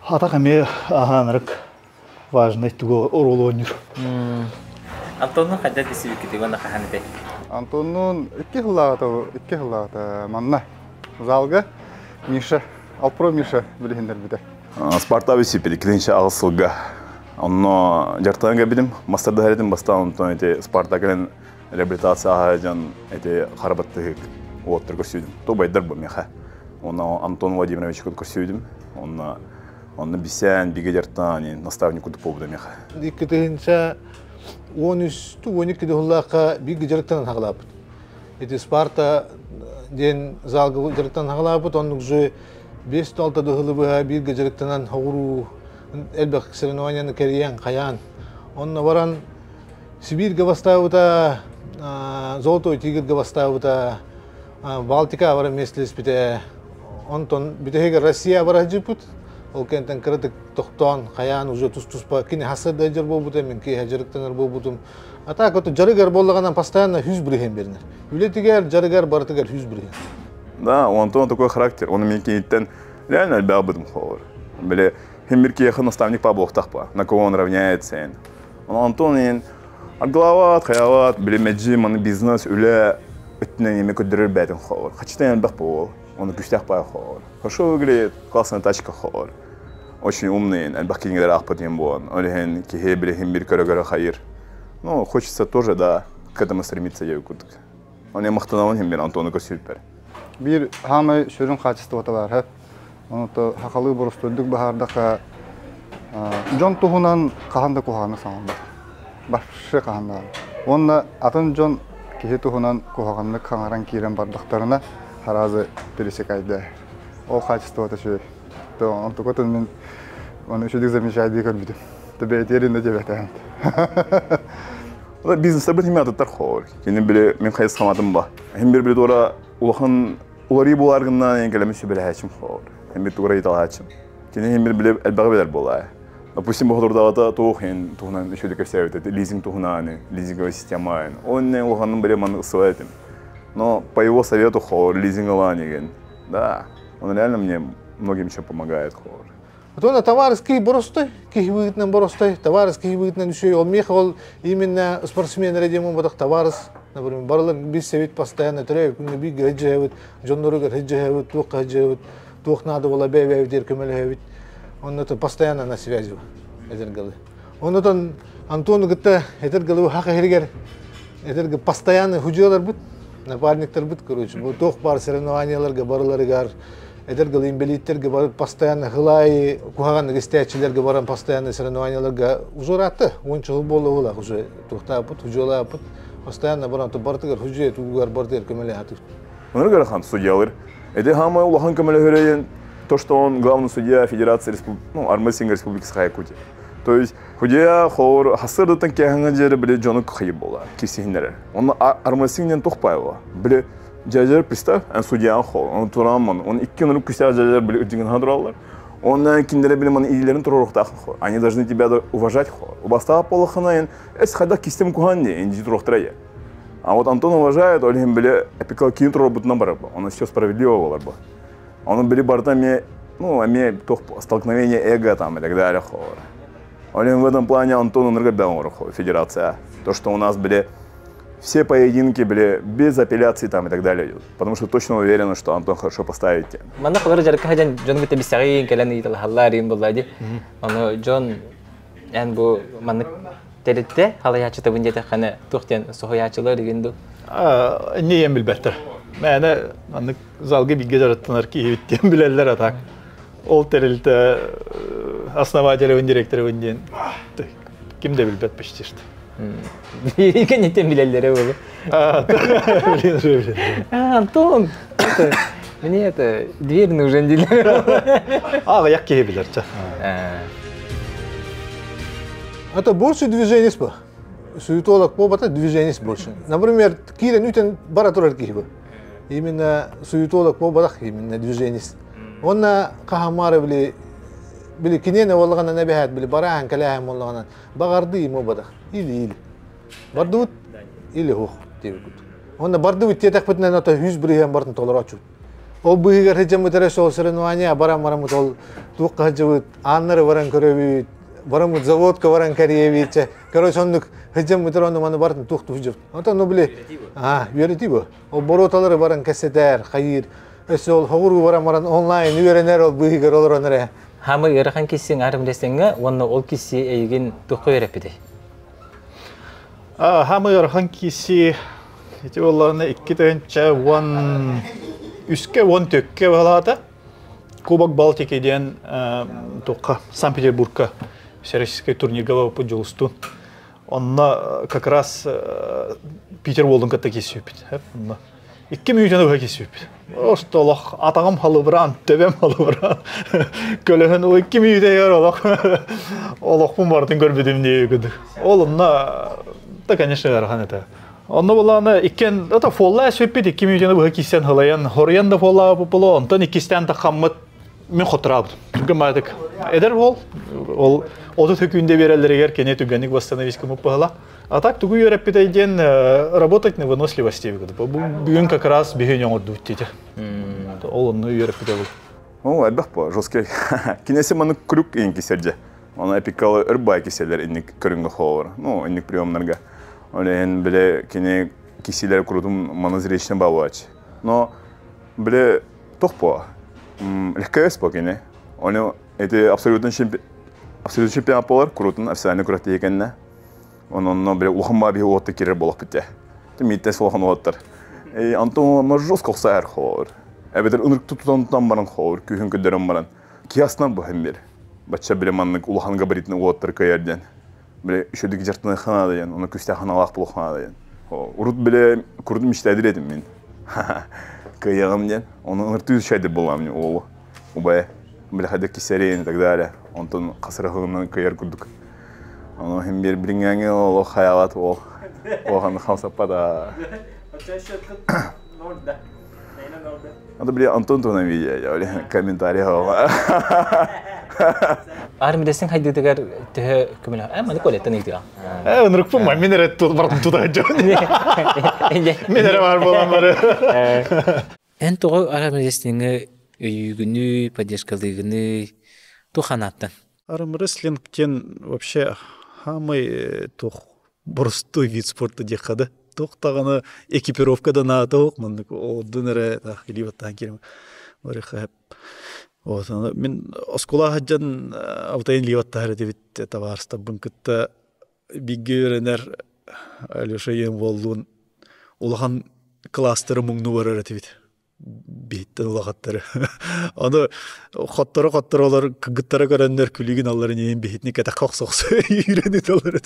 Атакаме аханырык важный туго оролонер. Антонун кайда дисибик кетибана каханете. Антонун 2 жыллата манна. Залга Миша, Алпро Миша билихиндер биде. Спарта висипели клинче агысылга. Онно жартанга бидим, мастарда харедим бастан онтон эти Спартакелен реабилитация агажан эти харбаттык оттыр көрсөйдүм. То байдар бу меха. Оны Антон Владимирович көрсөйдүм. Оны бисен биге жартан наставник кутуп болду меха. Диккетинче 13-12 дуллака биге жартан хаглап. Эти Спарта ден залга жартан хаглап, онун жö 5-6 дылы биге жартанан хогуру элбек соревнованияны кериен каян. Онна баран Сибирьге бастабыта, Золотой тигрге бастабыта, Балтика бара местелес бите. Онтон битеге Россия бара жипут. Ол кентен кырдык токтон каян уже тус-туспа кини хасырда жер болбута мен ки хажырыктанар болбутум. Ата кото жарыгар боллаганан постоянно 100 бирген бернер. Үлетигер жарыгар бартыгар 100 бирген. Да, у Антона такой характер. Он мне кенеттен реально альбабыдым ховар. Биле химирки яхын наставник по блохтахпа, на кого он равняется. Антон Арглават, хаяват, билемеджи, маны бизнес, үле өттінен еме көддірір бәтін қауыр. Қачтан әлбәқ бол, оны күштәқ бай қауыр. Хорошо выглядит, классная тачка қауыр. Очень умный, әлбәқ кеңгелер ақпат ем болған. Олеген кеге білеген бір көрі хайыр. Ну, хочется тоже, да, к этому стремиться ей күдік. Он я мақтанауын хем бер Антоны көрсетіп бәр. Bir hamı şörün kachествоты бар hep. Onu da hakalı borustöldük bahardaqa John Tuhunan kahanda kuhana sanıldı. Başka kahanda. Onunla atın John kihi Tuhunan kuhaganlık kangaran kiren bardaklarına harazı birisi kaydı. O kachествоты şu. Он только то мен он еще дик замечает görmedim. Tabii yerinde cebeten. Бизнесте бір неме атыттар қауыр. Кенен біле мен қайыз қамадым ба. Hem bir doğru улахан улари буларгыннан енгелеме сөбеле хачым қауыр. Hem bir doğru итал хачым. Кенен hem bir bile elbağı beler bolay. Допустим, бухгалтерда тухен, тухнан еще такая вся это лизинг тухнаны, лизинговая система. Он не угадан берем с этим. Но по его совету хор лизингование, да, он реально мне многим чем помогает хор. Вот он товарский боростой, кихвит на боростой, товарский кихвит на душой. Он мехал именно спортсмен радио модах товарс, например, барлар бисевит постоянно трек, не биг реджевит, джонноргар реджевит, тух реджевит, тух надо было бевет деркемелевит. Он это постоянно на связи, этот гал. Он это Антон говорит, этот гал хака хиргер, этот гал постоянно худжилар бит, напарник бит, короче, вот тух пар соревнованиялар габарлар гар. Этот гал имбелиттер габар постоянно хлай, кухаган гестячилер габаран постоянно соревнованиялар уже ратты, он чего было ула уже тухта пут, худжилар пут, постоянно баран то бартыгар худжилет угар бартер кемелятык. Он говорит, хан судьялар, это хама улахан кемелехерен. То, что он главный судья Федерации Армейской Республики Саха-Якутия. То есть, судья хор хасырды танкеганга жері біле жоны кхайы бола, кесегіндері. Он армейскийден тоқпайла. Біле жажар, представь, судья хор, он тураман, он икки нұрып күсер жажар біле үдеген хадыралар. Он киндері біле маны иелерін тұрорықтақын хор. Они должны тебя уважать хор. Убастағы полықына, эс хайдақ кестем кухан не, инди тұрорықтырая. А вот Антон уважает, он біле эпикал кейін тұрорбытына барабы. Он все справедливо боларбы. Он были бортами, имеет столкновение эго там и так далее. Он в этом плане Антону Нргабелмуру, Федерация. То, что у нас были все поединки были без апелляций там и так далее. Потому что точно уверен, что Антон хорошо поставит тему. Мана хлор жарка хаджан Джон гите бисаги келани итал халларим боллади. Оно Джон энбу мана телетте халаячы виндете хана тухтен сохоячылар дегенду. Не ем билбеттер. Мәне аны залга бигге жараттанар ки биттен билелер атак. Ол терилте основатель директор өнден. Кимде билбет почти что. Кенетен билелер болу. Антон. Мне это дверь нужен дилер. Як ке билерче. Это больше движений спа. Суетолог побата движений больше. Например, кирен утен баратурар кихбы. Именно суетолог побатах именно движений. Он на кахамары били кинене волгана набихат били барахан каляхам волгана багарды ему бадах или бардут или хух тевикут. Он на бардут тетах пытна на то хюз бригам бартн толрачу. Ол бигар хеджам интересол соревнования барам тол тук хаджавут аннары варан көрөбүт барамут заводка варан кариевиче. Короче, он хеджам интерону маны бартн тук тухжав. Ата ну били веритибо. Ол бороталары баран кассетер хайыр. Эсол хогуру барам онлайн үйренер ол бигар олоронере. Хамы ырахан кисин арым десеңе, онны ол киси эйген тухка берепиди. Хамы ырахан киси эти оларны 2 төнчө 1 үскө 10 төккө балата. Кубок Балтикиден тухка Санкт-Петербургка всероссийский турнирга по жолсту. Онна как раз Питер Волденка таки сүйпит. 2 минуттан өге сүйпит. Остолох атагам халыбран, төбем халыбран. Көлөһөн 2 минутта яралак. Олохпун бардын көрбөдүм дейгүд. Олунна да, конечно, рахан это. Онно буланы икен ата фолла сүйпит 2 минуттан өге кисен халаян, хорян да фолла було. Онтан икистен да хаммат мен хотраб. Гамадык. Эдер бол. Ол оты төкүндө берелерге кене түгөнүк восстановить кымып бала. А так тугу юрепитейден работать на выносливости. Бүгін как раз бігін оңырды өттейді. Ол оны юрепитей бұл. Ол әлбәқ по, жесткей. Кинесе маны күрік ең кеселде. Оны әпикалы үрбай кеселер инник көрінгі қолыр. Инник приемларға. Олен біле кене кеселер күрудым маны зречіне бауач. Но біле тоқ по. Легкое по кене. Оны это абсолютно чемпионат болар күрудын официальный күрәтті екеніне. Он бля ухамба би вот такие рыболов пите. Ты митте слохан оттар. Антон на жестко саяр хор. Эбедер унук тутутан баран хор, күйһүн көдөрөн баран. Киястан бу хембер. Бача билеманны улахан габаритны оттар көйерден. Бля шөдүк жартны хана деген, уну күстә ханалак бул хана деген. Урут биле курдум иштәдир едим мен. Көйгәм ден. Уну ырты шәйдер булам мен ол. Убай. Бля хадак кисерен и так далее. Антон касырыгынан көйер күрдүк. Оно hem bir bringenge o hayalat o. Ohan хамсапада. Надо бля Антон то на видео, комментарии. Армидесин хайдыдыгар төһө көмөлө. Маны колеттен ыйтыга. Онрuk bu men eret bardым tutacağım. Menere var bolanları. Эн того армидесинге үйгүнү, поддержкалыгыны туханаттан. Армрестлингтен вообще хамый тух простой вид спорта дехада. Тохтаганы экипировкада на тох мындык одунере тахиливаттан келем. Орыхап. Вот, мен оскола хаджан аутайн ливаттар дебит таварста бункытта биггеренер Алеша ем болдун улахан кластеры муңну барар дебит. Биттен улахаттары. Аны хоттары олар кыгыттара көрөннөр күлүгүн алларын ээн битни ката коксокс үйрөнүп алар.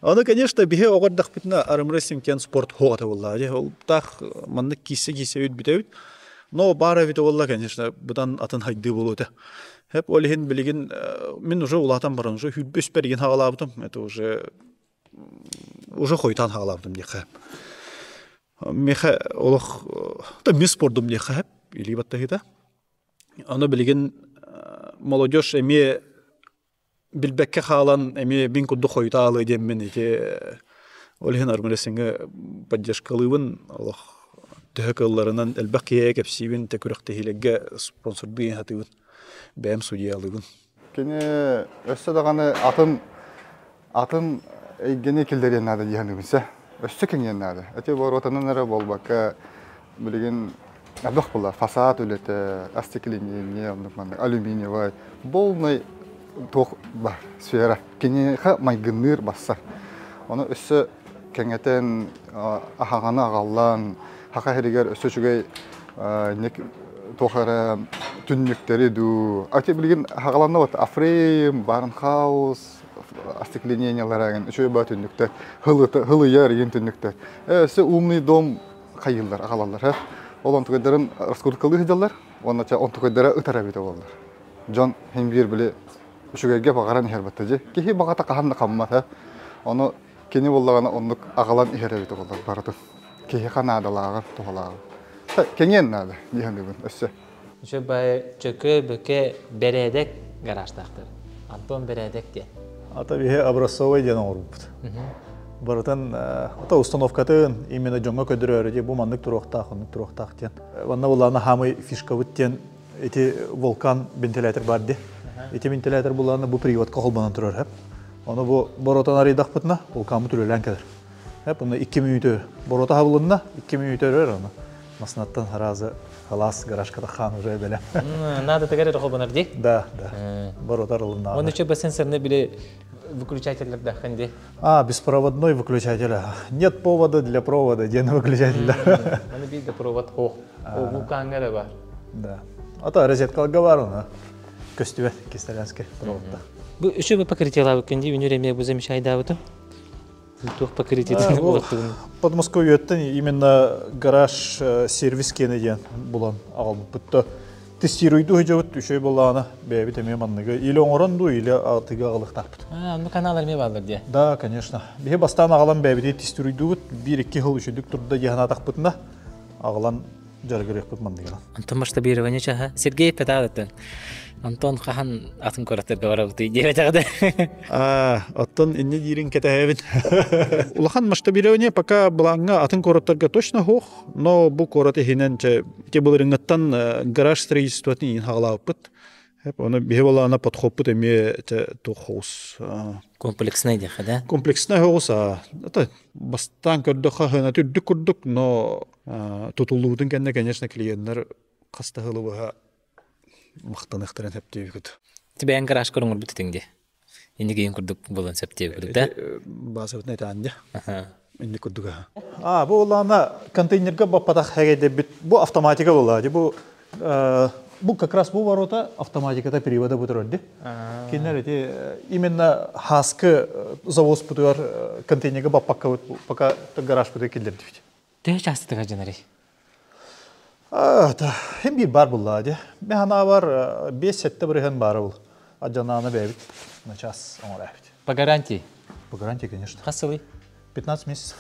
Аны, конечно, бихе огордак битна армрестлингтен спорт хогата болла. Ол так мандык кисе үт битебит. Но бара вид олла, конечно, будан атын хайды болуды. Хеп олихин билигин мен уже улатан баран уже хүлбөс берген хагалабытым. Это уже хойтан хагалабытым дика. Меха олох та мен спортдум дика хеп или баттагыда. Аны билигин молодежь эме билбекке халан эме бин кудду хойталы деммен эти олихин армрестлингге поддержкалыбын олох төһөкөлләреннән әлбәккә кепсибин тәкүрәктәһилеггә спонсордуен хатыбын бәм судьялыгын. Кене өссө даганы атын эйгене килдерен нада дигәнебезсә. Өссө кеңен нада. Әте бар отаннан ара болбакка билген абдах була фасад үлете, остекление, алюминиевый, полный тох бар сфера. Кене ха майгыныр басса. Аны өссө кеңетен ахаганы агаллан Хака херигер өсөчүгөй нек тохара түннүктери ду. Ати билген хагаланна вот Афрейм, Барнхаус, остеклениялараган үчөө ба түннүктер, хылы яр ген түннүктер. Өсө умный дом кайылдар, агалалар. Олон тугайдарын раскруткалы хыжалар, онача он тугайдара ытара бите болдор. Жон хембир биле үчөгөйгө багаран хербатты же. Кихи багата каханна каммата. Оны кене боллагана онлук агалан ихере бите болдор бараты. Кеһе канадаларга тогалар. Кенген нада дигәнбез өссө. Үчө бай чөкө бөкө бередек гараждактыр. Антон бередек де. Ата бихе образцовый ден орупт. Барытын ата установкатын именно жоңга көдөрөр бу мандык туруктак ден. Ванна буларны хамы фишка бүттен эти вулкан вентилятор барды. Эти вентилятор буларны бу приводка холбанан турар хеп. Аны бу боротан арыдак бутна вулкан бүтүлөлөн келер. Hep onu 2 minütü borota havlunna 2 minütü örer onu. Masnattan harazı halas garajkada xan уже беле. Надо тегере рохобанар ди? Да. Боротар алынна. Он еще сенсорный били выключатель да ханди. Беспроводной выключатель. Нет повода для провода, ден выключателя. Он бит да провод вулканга да бар. Да. Ата розеткалга бар оны. Көстүбе кисталянский проводда. Бу еще бы покрытиялар кенди үнүреме бу замешайда буту. Подмосковьеттен именно гараж сервис кенеден булан агал бутта тестируйду хөҗөт үшөй буланы бәбит эме манныгы или оңоранду или атыга агалыктап. Ну каналлар ме балдар ди. Да, конечно. Бе бастан агалан бәбит тестируйду 1-2 жыл үшөдүк турда яна тахпытна агалан жаргырык бут мандыгы. Антон масштабирование чаха. Сергей Петаловтан. Антон хахан атын көрөтөр барабыты дебетагы. Аттан инне дирин кетебин. Улахан масштабирование пока бланга атын көрөтөргө точно хох, но бу көрөтө хинен те булырыңыттан гараж строительствотын хагалаппыт. Хеп аны бевалана подхоппыт эме те тохос. Комплексный деха, да? Комплексный хоса. Это бастан көрдөкка хана түрдүк көрдүк, но тутулуудун кенне, конечно, клиенттер кастагылыбыга мактанактарын септебит. Тебе гараж көрүңөр бүтүңдү. Энди кийин курдук болон септебит, да? Базавыт нетанды. Энди курдук. Бу улана контейнерге баппатак хагеде бит. Бу автоматика болду. Бу как раз бу ворота автоматикада перевода бутурды. Кинер эти именно хаскы завоз бутур контейнерге баппакка пока гараж буту келдирди. Тэ частыга жанари. Hem bir bar bulladı. Ben hana var 5-7 бирген бар бул. Аджананы бебит на час он рабит. По гарантии? По гарантии, конечно. Хасылый? 15 месяцев.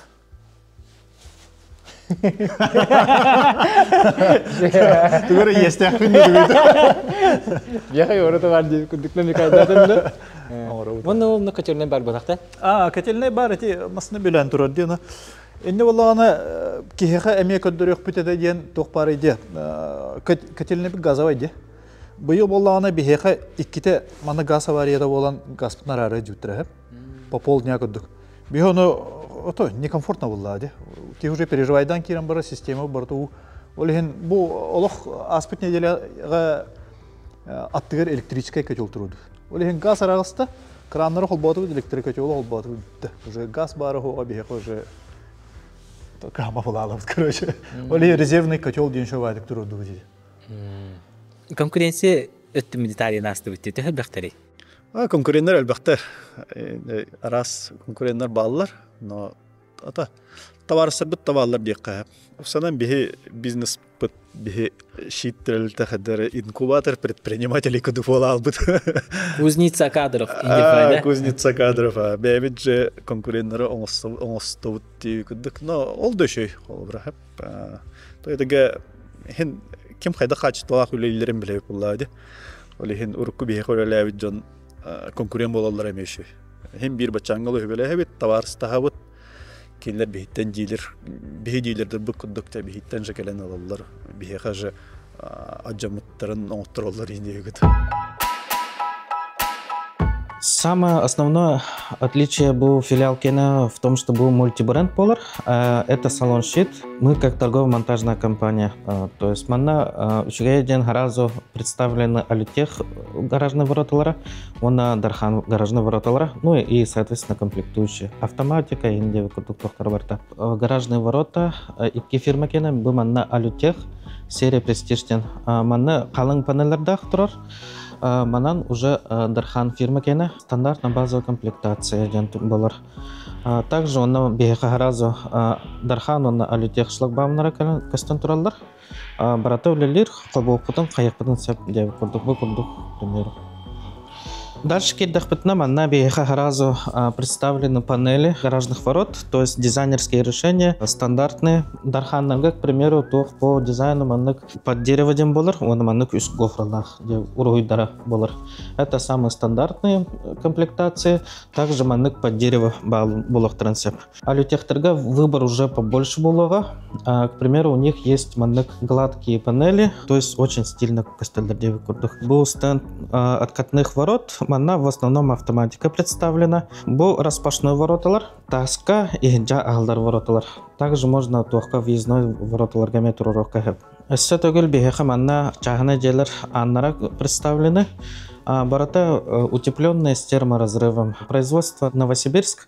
Тугары естәхин диде. Яхай орото бар дип күдүкле микайдатын. Монны котельный бар булакта. Котельный бар эти масны белән турар дина. Инде валлана кихеха эме көддөрөк бүтәдә дигән тохпар иде. Котельный газовый иде. Быел валлана бихеха икките маны газ аварияда болан газпнар ары жүттереп. По полдня көддүк. Бихоно ото некомфортно булла де. Ти уже переживайдан кирен бара система барту. Олehen бу олох аспект неделяга аттыгар электрическая котел туруду. Олehen газ арагыста краннары холботу электрик котел холботу. Уже газ бары хо обех уже кама булалып, короче. Олehen резервный котел деншовайдык туруду диде. Конкуренция өттүм детали насты битти бактери. Конкуренттер әлбәттә арас конкуренттер баллар, но ата товарсыз бит товарлар дикка. Санан бихи бизнес бит бихи шиттелте хәдер инкубатор предпринимателей кудуфола албыт. Кузница кадров индифайда. Кузница кадров. Бәбидже конкуренттер оңостут дикдик, но ол дөшөй, ол брахап. Тойдыга хин ким хайда качтыла күлелерин билеп булады. Олehen урку бихи көрәләбит жон конкурент болалар эмеши. Hem bir bachangalo hebele hebet tavarstahawut kinler bihitten diler bu kudukta bihitten jekelen alallar bihe haja ajamıtların otururlar indiyegit. Самое основное отличие был филиал Кена в том, что был мультибренд Polar. Это салон щит. Мы как торгово-монтажная компания. То есть мы учреден разу представлены Алютех гаражные вороталара, он Дархан гаражные вороталара, ну и соответственно комплектующие. Автоматика и индия выкруток гаражные ворота и фирма Кена был манна Алютех серия престижтен. Манна калың панельлердах турар. Манан уже Дархан фирма кене стандартная базовая комплектация болар. Также он беха разу Дархан он алютех шлагбаумнара кастан тураллар. Баратовлелер кылбоопутун каяктын сеп деп курдук к примеру. Дальше кирдахпытна манна беха разу представлены панели гаражных ворот, то есть дизайнерские решения стандартные. Дарханнага, к примеру, то по дизайну маннык под дерево дем болар, он маннык үс гофралах, где уруйдара болар. Это самые стандартные комплектации. Также маннык под дерево болах трансеп. А лютехтерга выбор уже побольше болага. К примеру, у них есть маннык гладкие панели, то есть очень стильно кастельдердевый курдух. Был стенд откатных ворот. Манна в основном автоматика представлена. Был распашной вороталар, таска и джа алдар вороталар. Также можно только въездной вороталар гаметру рокахеп. Эссетогөл бехеха манна чахана джелер аннара представлены. Борота утепленные с терморазрывом. Производство Новосибирск.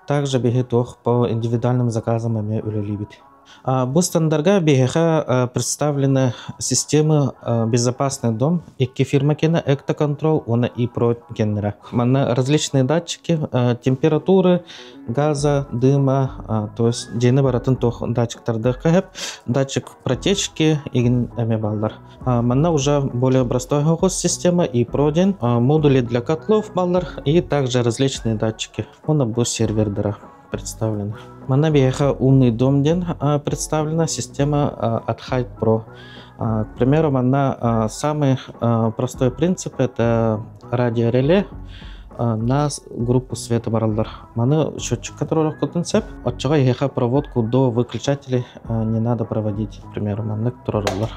Также бегетох по индивидуальным заказам ими улюбит. Бустандарга беха представлены системы «Безопасный дом» и фирма Кена «Эктоконтрол», она и про генера. Различные датчики температуры, газа, дыма, то есть дейны баратын тох датчик тардыхкахеп, датчик протечки и эмебалдар. Манна уже более простая система и проден, модули для котлов балдар и также различные датчики. Он был сервер представлен. Манабеха умный дом ден представлена система Adhide Pro. К примеру, самый простой принцип это радиореле на группу света баралдар. Маны счетчик, который работает цеп, от чего еха проводку до выключателей не надо проводить. К примеру, маны туралдар.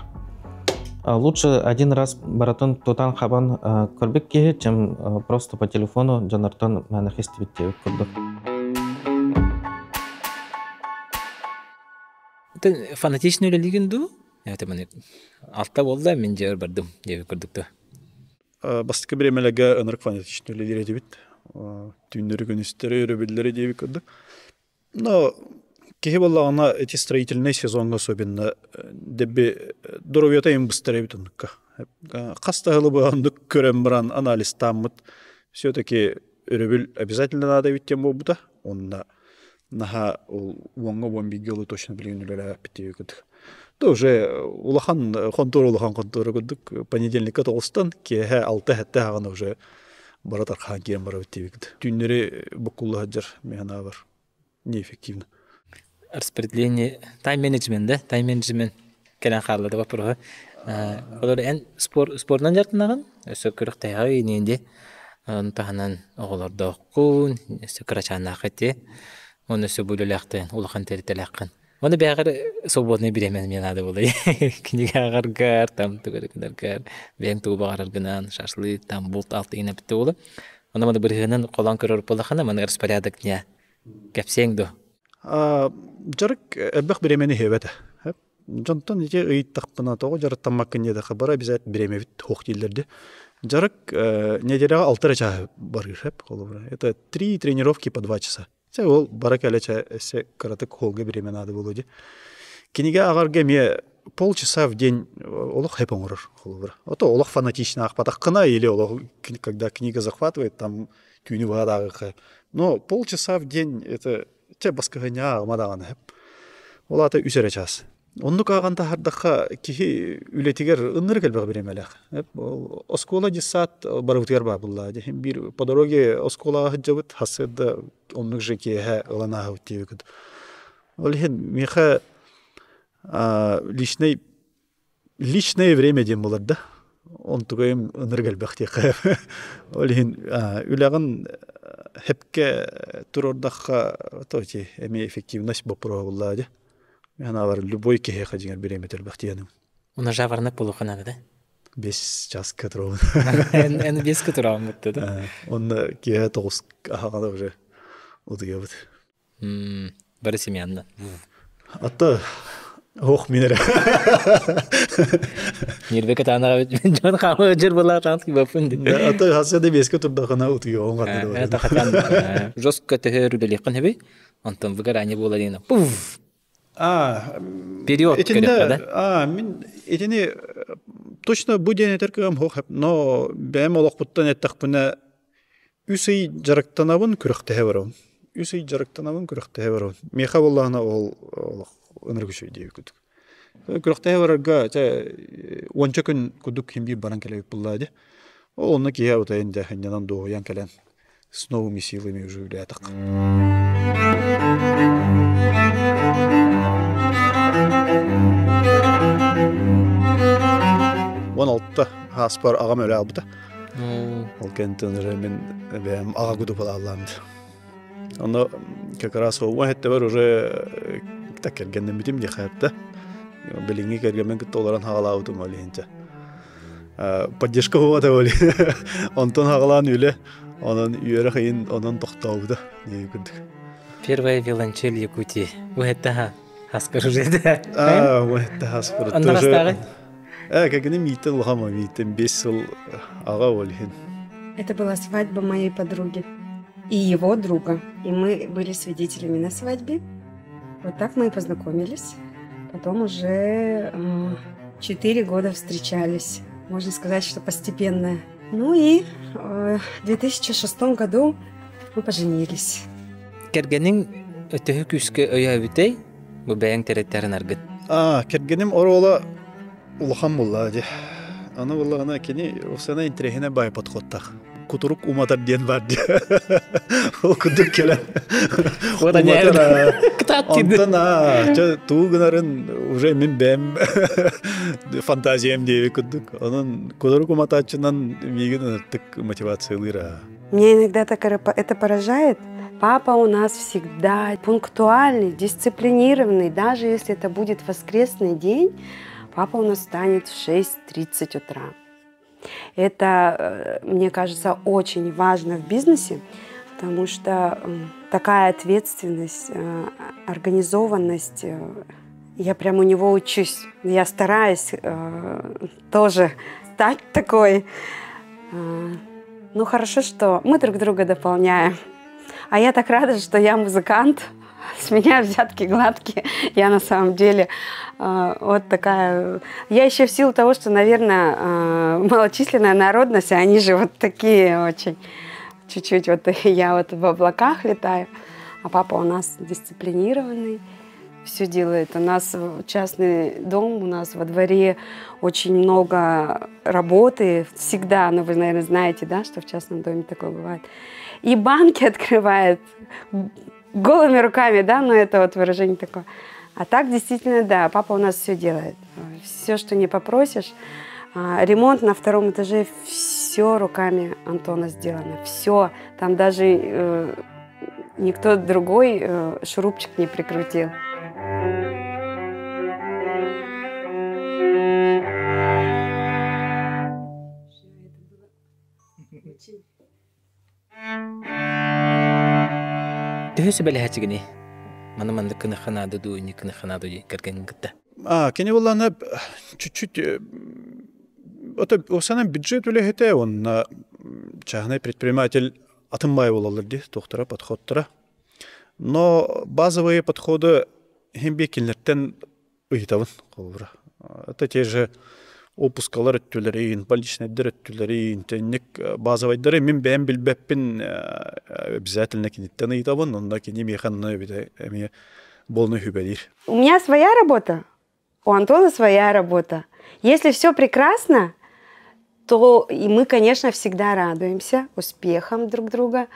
Лучше один раз баратон тутан хабан корбик кихи, чем просто по телефону джанартон манахистивите курдук. Фанатичный религион ду? Это мане. Алта болда мен жер бардым деп көрдүктү. Бастыкы беремелеге ынырык фанатичный религион дебит. Түндөрү күнүстөрү өрөбүлдөрү деп көрдүк. Но кихи боллагана эти строительный сезон особенно дебби доровьята им быстрее битунка. Кастагылы бандык көрөм баран анализ таммыт. Все-таки өрөбүл обязательно надо биттен болбута. Онна наха уонго бомбигелу точно билгенелер аппетит. То уже улахан контур гудук понедельника толстан кеhe 6 хәтта гана уже баратар хан кирен барып тибик. Түннери букулла хаҗар механа бар. Неэффективно. распределение тайм-менеджмент, да? Тайм-менеджмент келен халлады вопросы. Олар эн спорттан жартынаган, өсө көрөктөй иненде. Таханан оголордо кун, сөкрачана хате. Оны сөбүлө ляхты, улахан терителаккан. Оны бягыр свободный беремен мен ады болой. Книга агаргар, там түгөрөкдөргөр, бем тубагаргынан, шашлык, там булт алты ине битте болу. Оны мында биргенен колан көрөр болахана, мен распорядок не кепсеңдо. Жарык эббэх беремени хебете. Жонтон ите ыйттакпына того жараттамаккын еда хабара обязательно беремебит хохтилдерде. Жарык неделяга 6 часа барыр хеп. Это 3 тренировки по 2 часа. Ол баракалеча эсе каратык холга беремен ады болуди. Книга агарга ме полчаса в день олох хеп оңорор холбур. Ото олох фанатично ахпатаккына или олох когда книга захватывает там түйүнү бадагы. Но полчаса в день это те баскаганя мадаган хеп. Ол ата 3 час. Оннук аганда хардакка кихи үлетигер ынныр келбег беремелек. Оскола десат барыбытыгар ба булла. Бир по дороге оскола хаджабыт хасыда оннук жеке ылана хавтиюгуд. Олхен меха личное время дем булар да. Он тугайым ынныр келбег тек. Олхен үлягын хепке турордакка тоти эми эффективность бопро булла. Мен алар любой кеге хажигер береметер бахтияным. Уна жаварнак болухана да? 5 час катрон. Эн 5 катрон мутты да? Он кеге 9 ахагада уже удуябыт. Бары семьянда. Атта ох минере. Нирбек атанага жон хамы жер болар жант кибапын. Атта хасяда 5 катрдахана удуябын ганда. Это хатан. Жостко tehörüleli ханбе. Антон выгорание было дина. Пуф. Период да? Мен этини точно буден этеркем хохап, но бем олоқпуттан еттақпына үсей жарықтанабын күріқтіге барам. Үсей жарықтанабын күріқтіге барам. Меха боллағына ол ыныр күші дейі күдік. Күріқтіге барарға онча күн күдік хембир баран келебек бұллады. Ол онна кеге ұтайын да ханнанан доғыян келен с новыми силами уже үлетақ. Он алтта хаспар ағам өлі албыта. Ол кенттен мен бәм аға күді бола алламды. Оны как раз ол әтті бар уже так кергеннен бітім де қайырды. Біліңі кергенмен күтті оларан хағалаудым олейінті. Поддержка болады олей. Онтон хағалан өлі. Onun üyere kayın onun toktağıdı diye gördük. Первая violonчель Якутии. Вы это хаскар уже да? Вы это хаскар. Он нарастает? Как они митен лохама митен бесил ага олихин. Это была свадьба моей подруги и его друга, и мы были свидетелями на свадьбе. Вот так мы и познакомились. Потом уже 4 года встречались. Можно сказать, что постепенно. Ну и в 2006 году мы поженились. Кергенин өтөһү күскө өйөбүтей бу бәйәң терәттәрен аргыт. Кергеним орола улахан булла ди. Аны булла ана кини усана интерехине бай подходтах. Кутурук уматар ден бар ди. Ол кудук келен. Ода не кытат киди. Антана тугунарын уже мен бәм фантазиям деби кудук. Анын кутурук уматачынан мигин тык мотивациялыра. Мне иногда это поражает. Папа у нас всегда пунктуальный, дисциплинированный. Даже если это будет воскресный день, папа у нас встанет в 6:30 утра. Это, мне кажется, очень важно в бизнесе, потому что такая ответственность, организованность, я прям у него учусь. Я стараюсь тоже стать такой. Ну, хорошо, что мы друг друга дополняем. А я так рада, что я музыкант. С меня взятки гладкие. Я на самом деле вот такая... Я еще в силу того, что, наверное, малочисленная народность, они же вот такие очень... Чуть-чуть вот я вот в облаках летаю. А папа у нас дисциплинированный. Все делает. У нас частный дом, у нас во дворе очень много работы. Всегда, ну вы, наверное, знаете, да, что в частном доме такое бывает. И банки открывает. голыми руками, да, но это вот выражение такое. А так действительно, да, папа у нас все делает. Все, что не попросишь. Ремонт на 2-м этаже, все руками Антона сделано. Все. Там даже никто другой шурупчик не прикрутил. Төһөсө бәләһәчигини. Мана манды кынаханады ду, не кынаханады кергән гытта. Кене булланы чуть-чуть осана бюджет үлехете, он чахный предприниматель атымбай болалар ди, тохтара подходтара. Но базовые подходы хембекинлерден ыйтабын колбура. Это те же опускалар өттүләрин, больничныйдер өттүләрин, тенник базовайдары мен бәм билбәппин обязательно кинеттен ыйтабын, онда кини механны биде эми болны хүбәдир. У меня своя работа, у Антона своя работа. Если все прекрасно, то и мы, конечно, всегда радуемся успехам друг друга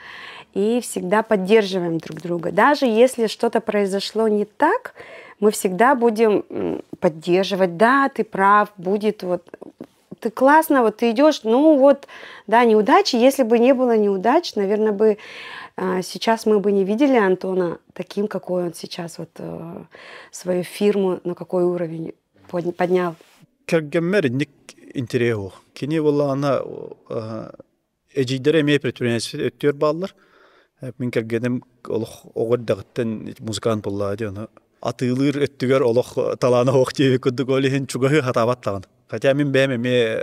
и всегда поддерживаем друг друга. Даже если что-то произошло не так, мы всегда будем поддерживать. Да, ты прав, будет вот... Ты классно, вот ты идешь, ну вот, да, неудачи. Если бы не было неудач, наверное, бы сейчас мы бы не видели Антона таким, какой он сейчас, вот свою фирму, на какой уровень поднял. Кергеммеринник интереу. Кини вала ана эжидере мей предприниматель өттөр баллар. Мен кергенем олох огордагыттан музыкант боллады аны. Атылыр өттүгөр олох таланы ок жеби күдүк олихин чугахы хатабаттаган. Хотя мен бәме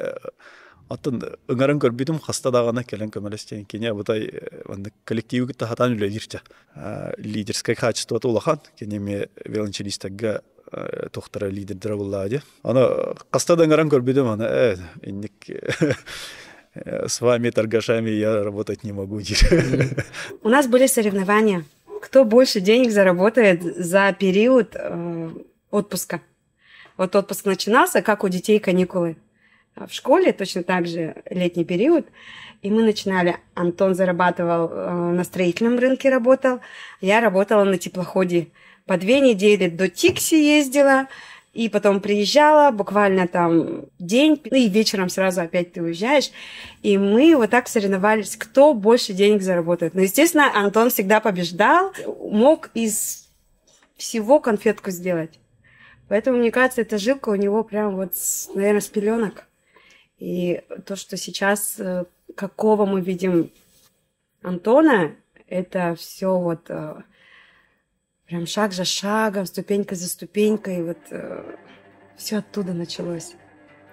атын ыңарын көрбүдүм хастадагана келен көмөлөстен кини бутай аны коллективге тахатан үлелирче. Лидерское качество улахан кини ме велончелистага тохтара лидердер боллады. Аны кастадан ыңарын көрбүдүм аны инник с вами торгашами я работать не могу. У нас были соревнования. Кто больше денег заработает за период отпуска. Вот отпуск начинался, как у детей каникулы. В школе точно так же летний период. И мы начинали. Антон зарабатывал на строительном рынке, работал. Я работала на теплоходе. По 2 недели до Тикси ездила. И потом приезжала, буквально там день, и вечером сразу опять ты уезжаешь. И мы вот так соревновались, кто больше денег заработает. Но, естественно, Антон всегда побеждал, мог из всего конфетку сделать. Поэтому, мне кажется, эта жилка у него прям вот, наверное, с пеленок. И то, что сейчас, какого мы видим Антона, это все вот... Прям шаг за шагом, ступенька за ступенькой. Вот все оттуда началось,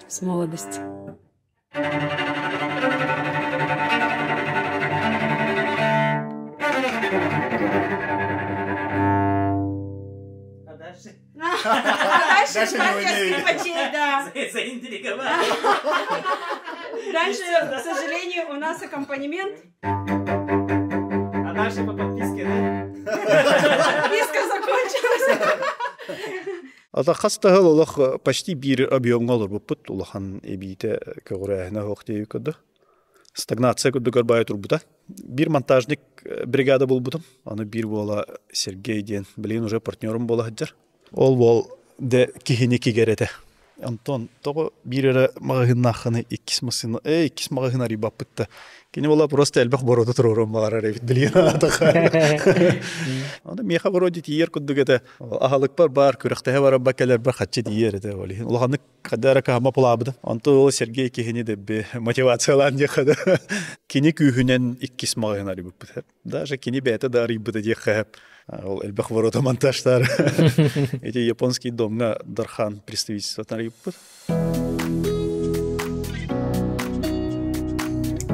с молодости. Дальше Дальше, к сожалению, у нас аккомпанемент. А дальше по подписке, да? Подписка закончилась. Ата хастахал олох почти бир объем olur bu put улахан эбите көгөрәһенә хокты көдө. Стагнация көдө көрбай турбута. Бир монтажник бригада булбутым. Аны бир бола Сергей ден билин уже партнерым бола хаҗар. Ол бол де кихини кигерете. Антон того бирere магыннахны иккис масына иккис магына рибапытта. Кини бола просто элбах борода турурум бара ребит билин атаха. Аны меха бороди тиер куддугете. Ахалык бар күрәхтә бар бакалар бар хатчы тиер де вали. Улахны кадарка ама пулабды. Антон Сергей кихини де мотивациялан дехада. Кини күһүнен иккис магына рибапыт. Даже кини бете да рибыт дехап. Ол элбах ворота монтажтар. Эти японский домна Дархан представительство тариппыт.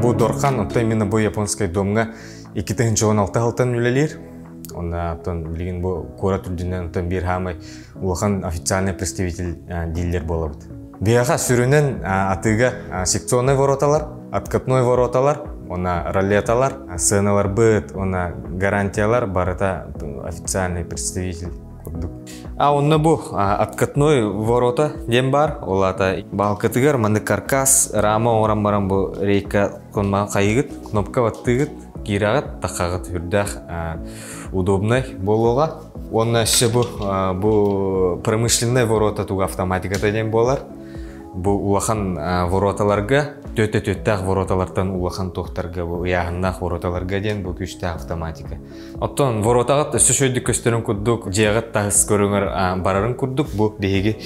Бу Дархан отта именно бу японский домга 2016 үлелер. Онда тон билген бу город үрдүнөн тон бир хамай улахан официальный представитель дилер болобут. Бияга сүрүнөн атыга секционный вороталар, откатной вороталар, она ролеталар, сценалар быт, она гарантиялар, барата официальный представитель. А он набу откатной ворота дембар, олата балкатыгар, манды каркас, рама орам барам бу рейка конма кайгыт, кнопка ваттыгыт, кирагат тахагат хүрдах удобный болуга. Он ще бу промышленный ворота туга автоматиката ден болар. Бу улахан вороталарга төтө-төттәк вороталардан улахан тохтарга бу ягыннак вороталарга ден бу күчтә автоматика. Оттон воротагат сөшөйдүк көстөрүн курдук, жегат тагыс көрүңөр барарын курдук. Бу деги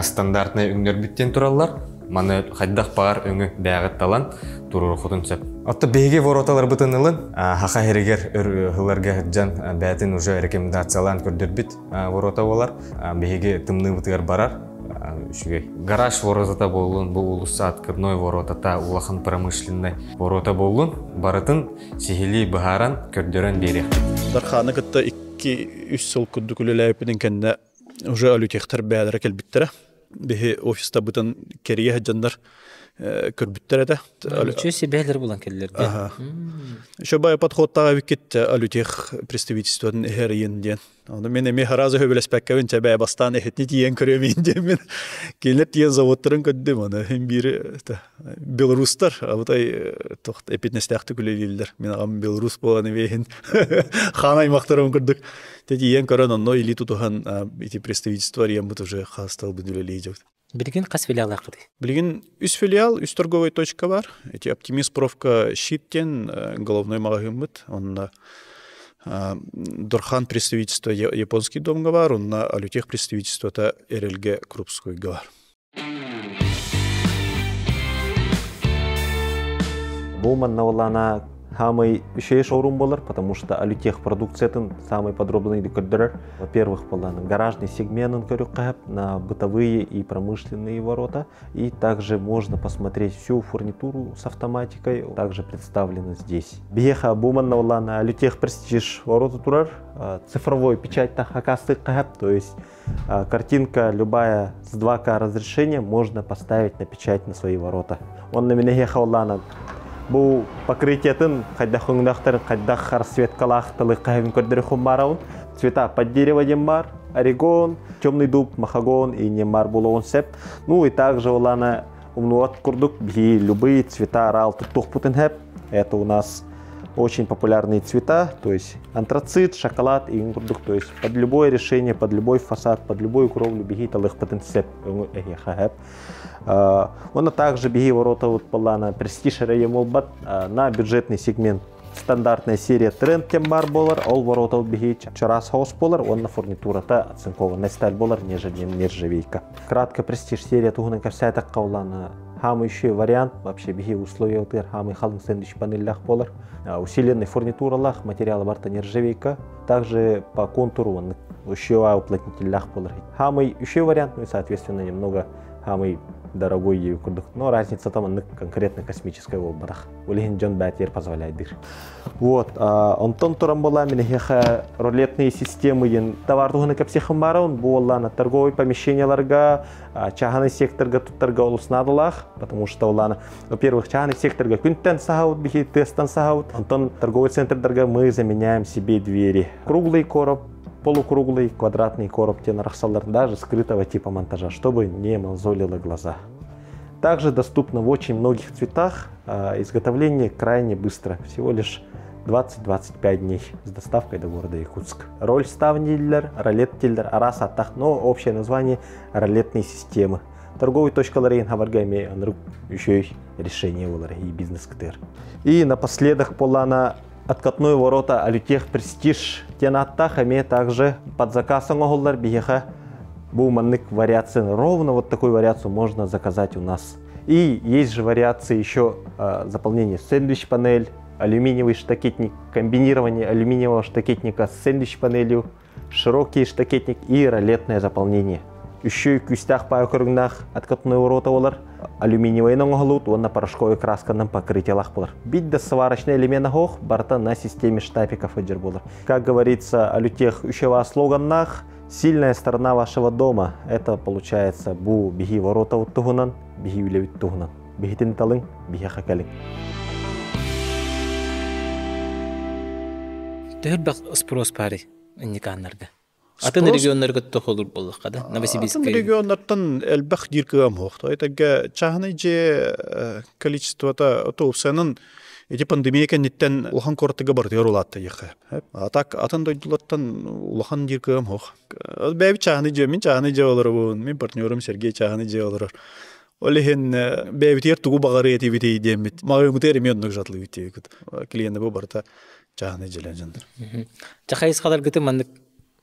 стандартный үңнөр биттен тураллар. Маны хайдах бар өңү бәгат талан турur хотун сеп. Отто беги вороталар бытынылын хака херегер хыларга жан бәтин уже рекомендациялан көрдөрбүт ворота болар. Беги тымны бытыгар барар. Гараж воротата болун, бу улуса открывной воротата, улахан промышленный ворота болун, барытын сихили бахаран көрдөрөн берек. Дарханы кытта 2-3 жыл күдү күлөлөйпүнүн кенне уже алютехтер бәдәре келбиттер. Беги офиста бутын керие жандар көрбүттер эте. Алютех себелер булан келлерде. Шобай подходтага бикет алютех представительстводун эхерин ден. Аны мен эми харазы хөбөлөспеккебин чебе бастан эхетни тиен көрөмүн дем мен. Келер тиен заводтарын көддөм аны. Hem бири белорустар, абытай тохт эпитнестакты күлөлүлөр. Мен агам белорус болгону бейин. Хан аймактарын көрдүк. Тиен көрөн онно или тутухан эти представительства рембут уже хастал бүдүлөлөйжөк. Билген кас филиалдар кыды. Билген 3 филиал, 3 торговый точка бар. Эти Оптимист Профка Щиттен, головной магазин, он на Дорхан представительство японский дом бар, он на Алютех представительство это РЛГ Крупской гавар. Буман навалана самый еще шоурум болар, потому что Алютех продукциятын самый подробный декодерер. Во-первых, полан гаражный сегмент на бытовые и промышленные ворота. И также можно посмотреть всю фурнитуру с автоматикой, также представлена здесь. Биеха буман навалана Алютех престиж ворота турар, цифровой печать тахакасы кахап, то есть картинка любая с 2К разрешением можно поставить на печать на свои ворота. Он на меня ехал Бу покрытиятын кайдах оңдактарын кайдах расцветкалактылы кайын көрдөрүм бараун. Цвета под дерево дем бар, орегон, темный дуб, махагон и немар булон сеп. Ну и также улана умнуат курдук би любые цвета рал тухпутен хеп. Это у нас очень популярные цвета, то есть антрацит, шоколад и курдук, то есть под любое решение, под любой фасад, под любую кровлю беги талых потенциал хеп. Он также беги ворота вот полана престиж молбат на бюджетный сегмент. Стандартная серия тренд тембар болар, ол ворота беги чарас хаус болар, он на фурнитура-то оцинкованный сталь болар, нежели нержавейка. Кратко престиж серия тугуна кавсайта каулана. Хамы еще вариант вообще беги условия утыр, хамы халын сэндвич панелях болар. Усиленный фурнитуралах, материалы барта нержавейка. Также по контуру он еще уплотнителях болар. Хамы еще вариант, ну и соответственно немного хамы дорогой ей курдук. Но разница там конкретно космическая в оборах. Улин Джон Баттер позволяет дыр. Вот. Антон Турамбола минехеха рулетные системы товар туганы капсихам бараун буолла на торговые помещения ларга чаханы секторга туттарга улуснадылах, потому что улана, во-первых, чаханы секторга күнтен сахаут бихи тестан сахаут. Антон торговый центр дорога мы заменяем себе двери. Круглый короб, полукруглый, квадратный короб тенарахсалар, даже скрытого типа монтажа, чтобы не мозолило глаза. Также доступно в очень многих цветах, изготовление крайне быстро, всего лишь 20-25 дней с доставкой до города Якутск. Роль ставниллер, ролет-тиллер, арас аттах, но общее название ролетные системы. Торговый точка ларейн хабаргами еще и решение и бизнес-ктер. И напоследок полана откатной ворота Алютех престиж тенаттахами также под заказом оголлар бихеха буманнык вариации. Ровно вот такую вариацию можно заказать у нас. И есть же вариации еще заполнение сэндвич-панель, алюминиевый штакетник, комбинирование алюминиевого штакетника с сэндвич-панелью, широкий штакетник и ролетное заполнение. Еще и кюстях по округнах откатной ворота олар, алюминиевый нонголут, он на порошковой красканном покрытиях болар. Бить до сварочный элемент гох, барта на системе штапиков и джерболар. Как говорится, Алютех ущева слоганнах, сильная сторона вашего дома, это получается бу беги ворота от тугунан, беги улевит тугунан. Беги тенталын, беги хакалын. Төхөр спрос пари инниканнарда. Атын регионнарга тохолур болдук да. Новосибирск. Атын регионнардан элбах диркам хохто. Этага чахны же количеството автобусанын Эти пандемия кеннеттен улахан кортыга бартыгар улатты ехэ. Атак атын дойдулаттан улахан диркам хох. Бәби чахны же, мен чахны же олар мен партнерым Сергей чахны же олар. Олехен бәби тер тугу багары эти бите демит. Мага мутер мен нук жатлы бите. Клиенты бу барта чахны желен жандыр. Чахайс кадар гыты мандык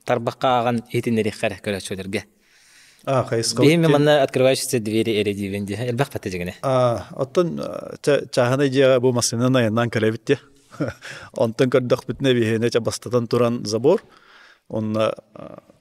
тарбакка аган этинери хара көрөчөлөргө. Хайс Бейми манна открывающиеся двери эреди венди. Элбах патыжыгыне. Оттон чахны же бу машинаны яндан калебитте. Онтон көрдөх битне бихене бастатан туран забор. Он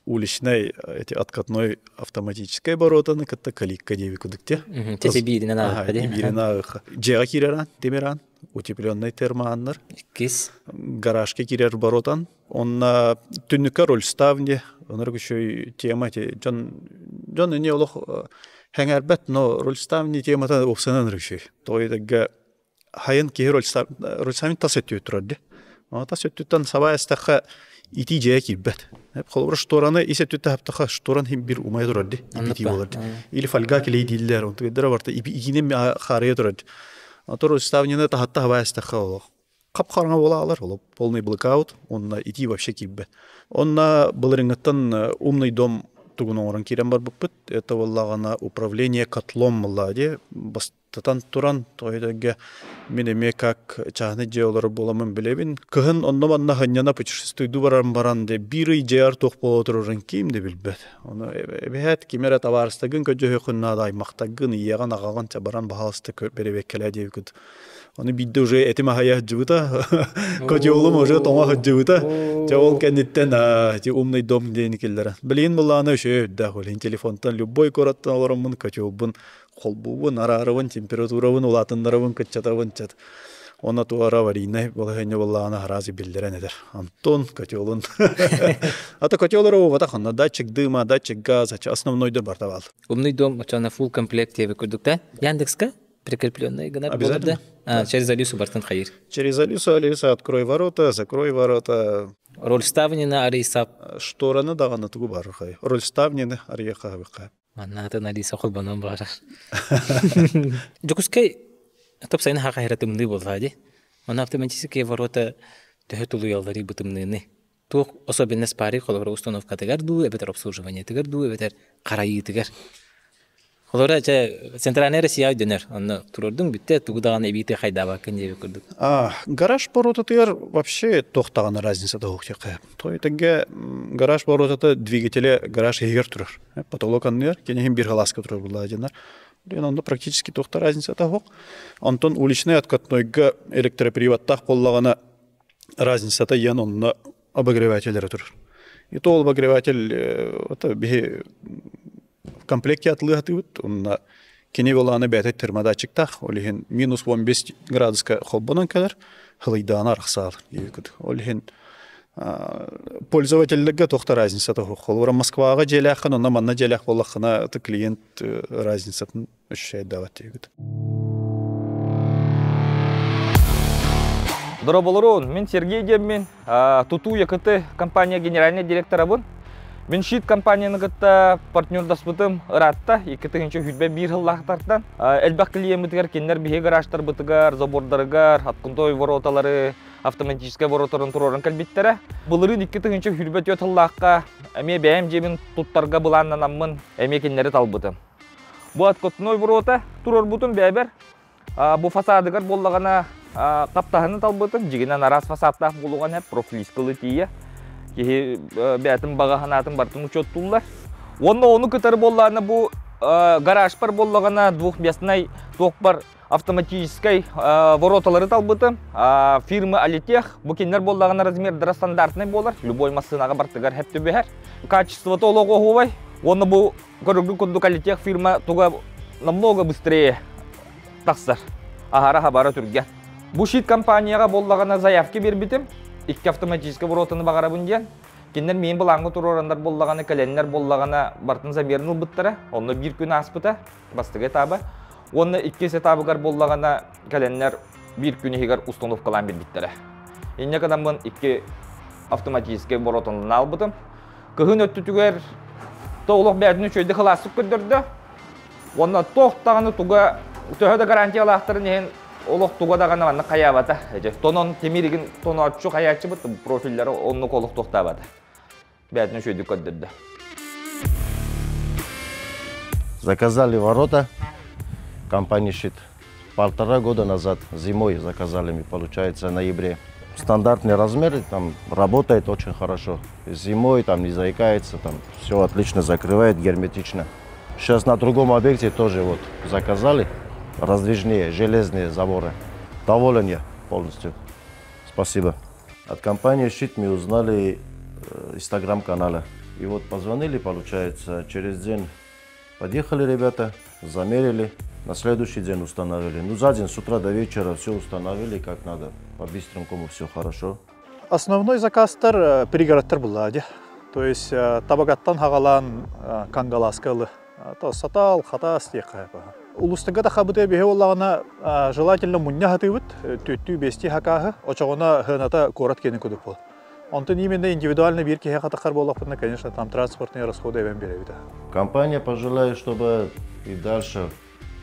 уличной эти откатной автоматической оборотаны катта каликка деви кудыкте. Тете бирина бирина жега киреран темеран утепленный термоаннар. Кис гаражке кирер оборотан. Он түннүккө роль ставни. Онор күшөй тема жон не олох хәңәрбәт, но роль ставни темата опсанан рүшөй. Тойдага хайын ки роль ставни тасеттү турады. Тасеттүтан сабаястаха ити жая кирбет. Холбор штораны исеттүтә хаптаха шторан хим бир умай турады. Ити боларды. Или фольга келей диллер, он тегедер барта игинем харыя турады. Роль ставнины тахатта сабаястаха олох. Кап-караңа бола алар, ол полный блэкаут, онна ити вообще киббе. Онна былырыңыттан умный дом тугун оңырын керен бар бұппыт, это болағана управление котлом младе, бастатан туран, тойдага менеме как чахны же олар боламын білебін. Кыхын онна манна ханьяна путешествуйду баран де бирый жеар тоқ болу тұрырын ким де білбет. Оны эбехет кемерет аварыстагын көжөһө күннада аймақтагын ияган ағаған чабаран бағалысты беребеккеле деп күд. Оны бидде уже этима хая джута, котёлум уже тома хаджута. Жол кеннеттен умный дом дейникеллер. Билин буланы ше да холин телефонтан любой кораттан олармын котёлбун, холбубун, арарыбын, температурабын, улатындарыбын кытчатабын чат. Оны туара варийне болгене буланы харази билдерен эдер. Антон котёлун. Ата котёлору вата ханна датчик дыма, датчик газа, основной да бартавал. Умный дом, чана full комплект тебе курдукта. Яндекска прикрепленный гнат. Обязательно. Через Алису Бартан Хаир. Через Алису, Алиса, открой ворота, закрой ворота. Роль ставнина Алиса. Штораны дагана тугу бар хай. Роль ставнины Арьяха вика. Манната Алиса холбанан бар. Жокускай топ сайын хака хиратымны болғади. Мана автоматические ворота төһөтулу яллары бытымныны. Тух особенность пари холора установка тыгарду, эбетер обслуживание тыгарду, эбетер карайы тыгар. Холора центральная Россия дөнер. Аны турдың битте тугудаган эбите хайдаба кенде көрдүк. Гараж ворота тыгар вообще тохтаган разница да хокка. Тойдага гараж ворота двигателе гараж егер турар. Потолок аннер, кенехим бир халаска турар буладынар. Онда практически тохта разница да хок. Антон уличный откатнойга электроприводтах коллагана разница-то ян онна обогреватель турар. И то обогреватель это бе в комплекте атлыгатыбыт, онна кене воланы бәтә термодатчиктах, олихин минус 15 градуска холбонан кадәр хылыйдана рахсал. Олихин пользовательлеге тохта разница та холора Москвага желяхан, онна манна желях боллахына это клиент разницатын ощущает дават дегет. Дораболорон, мен Сергей Демин, Туту Якыты компания генеральный директора бун. Мен шит компанияны гытта партнердаспытым ыратта, 2-нче хүтбе бир хыллахтардан. Элбак клиемитгер кеннер биһе гаражтар бытыгар, забордарыгар, аткынтой вороталары, автоматический воротарын турорын калбиттере. Булырын 2-нче хүтбе төт хыллахка, эме бәем жебин туттарга буланнан аммын, эме кеннери талбытым. Бу аткынтой ворота турор бутун бәбер. Бу фасадыгар боллагана каптаһыны талбытым, жигинен арас фасадтах булган хеп профилискалы тие. Ки бәтим багаханатын бартын учоттулар. Оны кытары болларына бу гараж бар боллагана двухместный токпар автоматический вороталары талбытым. Фирма Алитех бу кеннер боллагана размер стандартный болар. Любой машинага бартыгар хеп төбәһәр. Качество толого хубай. Оны бу көрүгү кундук Алитех фирма туга намного быстрее таксар. Ахара хабара түргән. Бу шит компанияга боллагана заявка бербитим. 2 автоматический воротаны багарабын диян. Кеннер мен булаңгы турорандар боллаганы, каленнер боллагана бартын замерныл быттара. Онны бир күн аспыта, бастыгы табы. Онны 2 сетабыгар боллагана каленнер бир күн егер установкалан бербиттара. Инне кадамын 2 автоматический воротаны албытым. Кыхын өттүтүгер тоолук бәрдүн чөйдө хыласып көрдөрдө. Онны токтаганы туга төһөдө гарантиялаактарын ен олох тугада гана манна каябата. Тонон темиригин тоночу каячы бут профильдер онну колук токтабата. Бәтне шөйдү көддөрдү. Заказали ворота, компания «Щит». 1,5 года назад, зимой заказали мы, получается, в ноябре. Стандартный размер, там работает очень хорошо. Зимой там не заикается, там все отлично закрывает, герметично. Сейчас на другом объекте тоже вот заказали раздвижные железные заборы. Доволен я полностью. Спасибо. От компании «Щит» мы узнали инстаграм-канала. И вот позвонили, получается, через день подъехали ребята, замерили, на следующий день установили. Ну, за день с утра до вечера все установили как надо. По-быстренькому все хорошо. Основной заказ-тар пригородтар буллади. То есть табагаттан хагалан кангаласкалы. То сатал, хатас текайпа. Улустага да хабыты бихе оллагана желательно муння хатыбыт, төттүү бести хакаһы, очогона хыната корат кени күдүп бол. Онтон именно индивидуально бир кеhe хатакар боллакпытына, конечно, там транспортные расходы эвен беребит. Компания пожелает, чтобы и дальше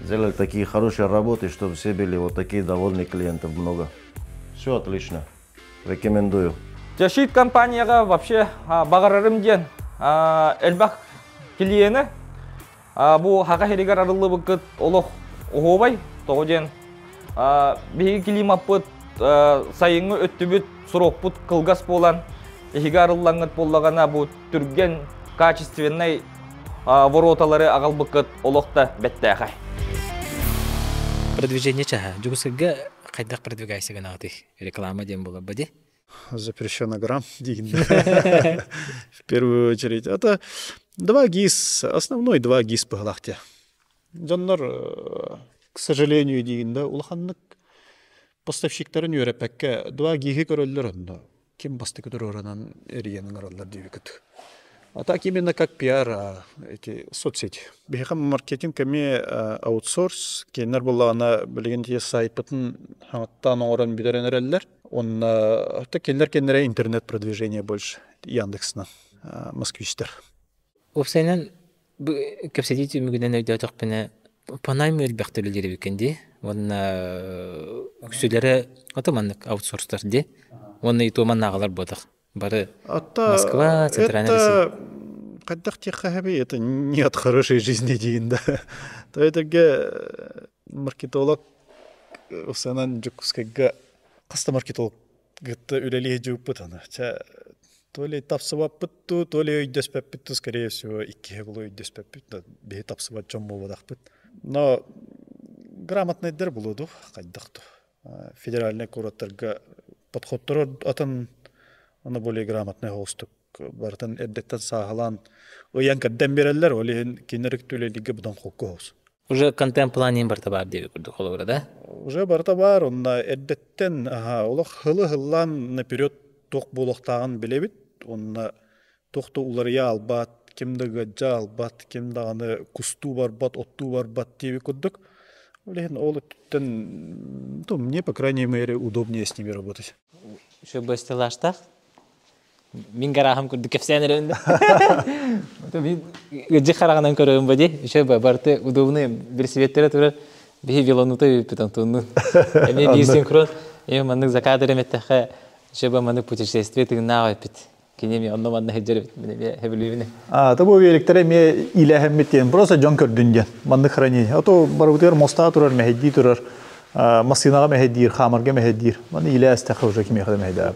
сделали такие хорошие работы, чтобы все были вот такие довольные клиентов много. Все отлично. Рекомендую. Щит компанияга вообще багарарым ден элбак клиенты бу хака херигар арылы быкыт олох охобай тогоден биги климаппыт сайыңы өттүбүт сурокпут кылгас болан эхигарыллаңыт боллагана бу түрген качественный вороталары агал быкыт олохта беттехай. Продвижение чаха. Жугусыга кайдак продвигайся ганаты. Реклама дем была бади. Запрещено грамм, в первую очередь. Это 2 ГИС, основной 2 ГИС по галахте. Жаннар, к сожалению, дигинда улаханнык поставщиктарын юрепекке 2 ГИГи көрөллөр. Ким басты көтөрөрөнөн эриенин аралар дебекет. А так именно как пиар, эти соцсети. Бихам маркетинг ками аутсорс, кейнер буллагана билгенде сайтпытын хаттан оран бидеренерлер. Он кейнер интернет продвижение больше Яндексна, москвичтер. Опсайнан кепсетити мүгүнөн өйдөтөк пене панаймы элбектелери бекенди. Он күсүлөрү атаманнык аутсорстар ди. Он и то манагалар бодак. Бары Москва, Центральная Россия. Каддах техахаби, это не от хорошей жизни дигинда. То это маркетолог усанан жукускага каста маркетолог гытта үлелие жуппытана. То ли тапсыбаппытту, то ли өйдөспеппитту, скорее всего, икки булу өйдөспеппитту, бе тапсыбат жоммо бодакпыт. Но грамотныйдер булуду кайдакту. Федеральный кураттарга подходтор атын аны более грамотный холстук. Бартан эддеттен сағалан ойян кәдден берелер, олеген кенерік төлелігі бұдан қолқы хоз. Уже контент планин барта бар деп көрді қолы да? Уже барта бар, онна эддеттен олық хылы-хыллан наперед тоқ болықтағын білебет, онна тоқты улария албат, кемді ғаджа албат, кемді аны кусту барбат, отту барбат деп көрдік. Олеген олы түттен, мне, по крайней мере, удобнее с ними работать. Еще бы стеллаштах? Мин гарахам көрді кепсәнер önünde. Гыджы қарағынан көрігім бәде. Еще барты удобный бір светттері тұрар. Бейі велонута өйіппетен тұнны. Әме бір синхрон. Манның закадырым әттіқі. Еще манның путешествие тігін нағы өйіппет. Кенеме онны манны хеджер өйіппет. Табу веліктері ме иләхәмметтен. Просто жон көрдіңден. Манны хранение. Ато барбытыр моста тұрар, мәхедди тұрар. Масынаға мәхеддир, хамарға мәхеддир. Манны илә әстіқі уже кеме қады мәхедді.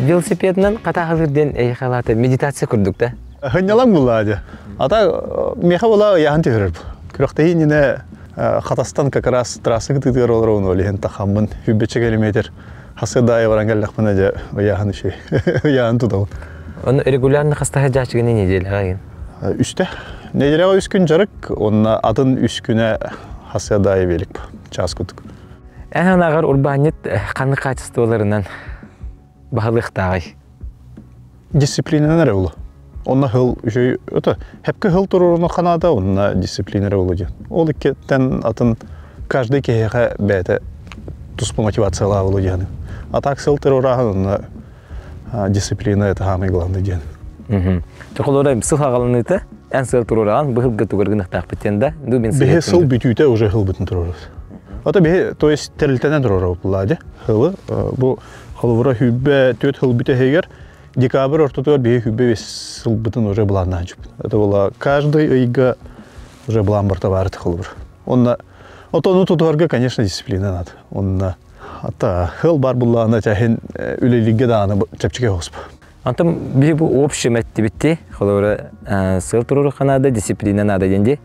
Велосипеднан қатағылырден әйқалаты медитация көрдік та? Хынялан бұлады. Ата меха бола яғын тегірір. Күріқтейін ене қатастан как раз трассы күтігер олар оны олеген тақамын. Хүббетші километр. Хасы дайы барангәлләқпін әже яғын үші. Яғын тұдауын. Оны регулярны қастаға жашығыны неделі ғайын? Үсті. Неделіға 3 күн жарық, онына атын 3 күні хасы дайы белік. Час күтік. Ән ағар урбанет қаны качестволарынан бағылықтағай. Дисциплинанар олу. Онна хыл, хепкі хыл тұруыны қанада, онна дисциплинар олу ден. Ол кеттен атын каждый кеге бәті тұспы мотивациялар олу ден. А так сыл тұрурағын, онна дисциплина это самый главный ден. Чоколора сыл хагалыныта, эн сыл турураган быхыл гытугыргын тахпытенда, ду мен сыл. Бе сыл бүтүтө уже хыл бүтүн туруру. Ата бе, то есть терилтенен туруру булады. Хылы бу хылвыра хүббе төт хыл бүтө хегер декабрь ортотор бе хүббе сыл бүтүн уже буланна жуп. Это была каждый ыйга уже булан барта барды хылвыр. Онна отону тутуарга, конечно, дисциплина надо. Онна ата хыл бар буллана чахин үлелиге дааны чапчыке хоспа. Антам бе бу общий меттибитти, хылвыра сыл туруру ханада дисциплина надо денди.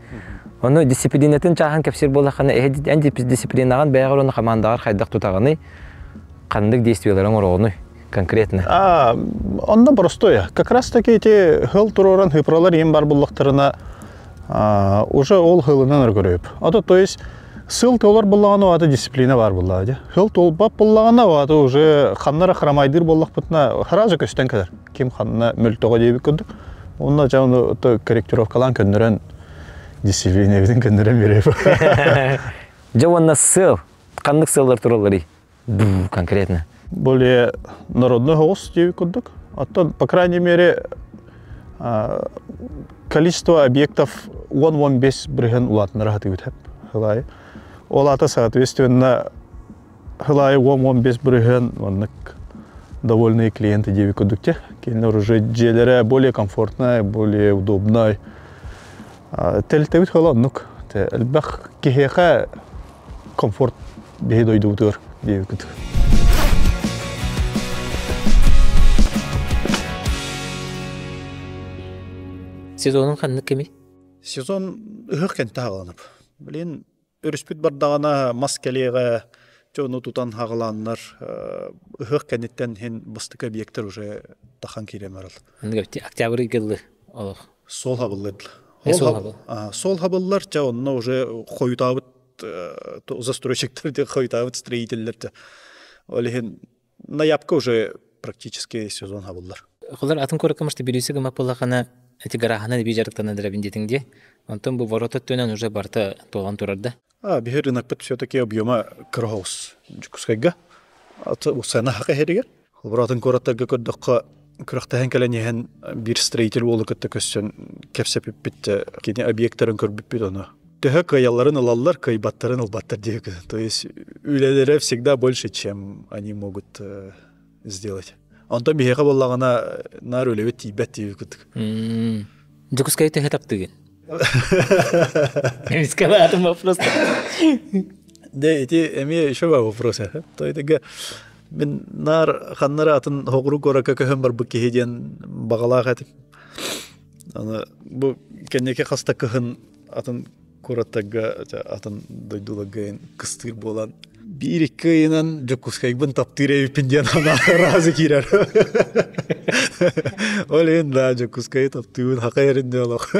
Оны дисциплинатын чахан кепсир болаханы энди дисциплинаган байгар оны командагар хайдак тутаганы кандык действияларын орогуну конкретно. Онда простое. Как раз таки эти хыл туруран хыпралар ем бар буллактарына уже ол хылынан көрөп. Ата то есть сыл толар буллаганы ата дисциплина бар буллады. Хыл толбап буллаганы ата уже ханнара храмайдыр буллак бутна хаража көстен кадер. Ким ханна мөлтөгө дейбик көдүк. Онда жаны корректировкалан көндөрөн дисциплина бидин көндөрөн береп. Жаванна сыл, кандык сыллар туралары конкретно. Более народной голос девик көдүк. Ата по крайней мере количество объектов 1-1-5 бірген улатынара хаты өтіп, хылай. Ол ата соответственно, хылай 1-1-5 бірген довольные клиенты девик көдікте. Кейінлер уже желері более комфортный, более удобный. Тәлітті өт хылай онық. Әлбәқ кехеға комфорт бейді ойды өтір девик көдік. Сезонun қанны кеме? Сезон ұғық кәнті ағыланып. Білен, өріспет бардағына маскалеға жоны тұтан ағыланлар ұғық кәнеттен хен бұстық объекттер уже таққан керем арал. Октябрь гылы олық? Сол хабыллар. Сол хабыллар онына уже қойытабыт застройщиктерді қойытабыт строительдерді. Олеген наябқа уже практически сезон хабыллар. Құлар атын көрікімішті бересі гыма болақана эти гарахана бижарктан драбиндетинде. Антон бу ворота төнөн уже барта толган турарда. Бир рынок бит все-таки объема крохос. Жукускайга. Аты усана хакы херигер. Буратын кораттарга көрдөккө крохтаһан келенен бир строитель болу көттө көссөн кепсеп битте. Кени объекттерин көрбүп бит аны. Төһө каяларын алалар, кайбаттарын албаттар дейик. То есть үйлелери всегда больше, чем они могут сделать. Антон бихеға болағына нар өлевет тейбәт дейбі күттік. Жукускай төһе таптыгын. Немецкий атом вопрос. Да, эти эми еще бар вопрос. То есть мен нар ханнара атын хоғыру корака көһөн бар бұк кехеден бағалақ әтіп. Бұл кәнеке қаста көһін атын кораттага атын дойдулагайын кыстыр болан. Bir-iki yılan Jokускайбын таптыры пинден ана разы кирер. Олен да Jokускай таптырын хака еринде олох.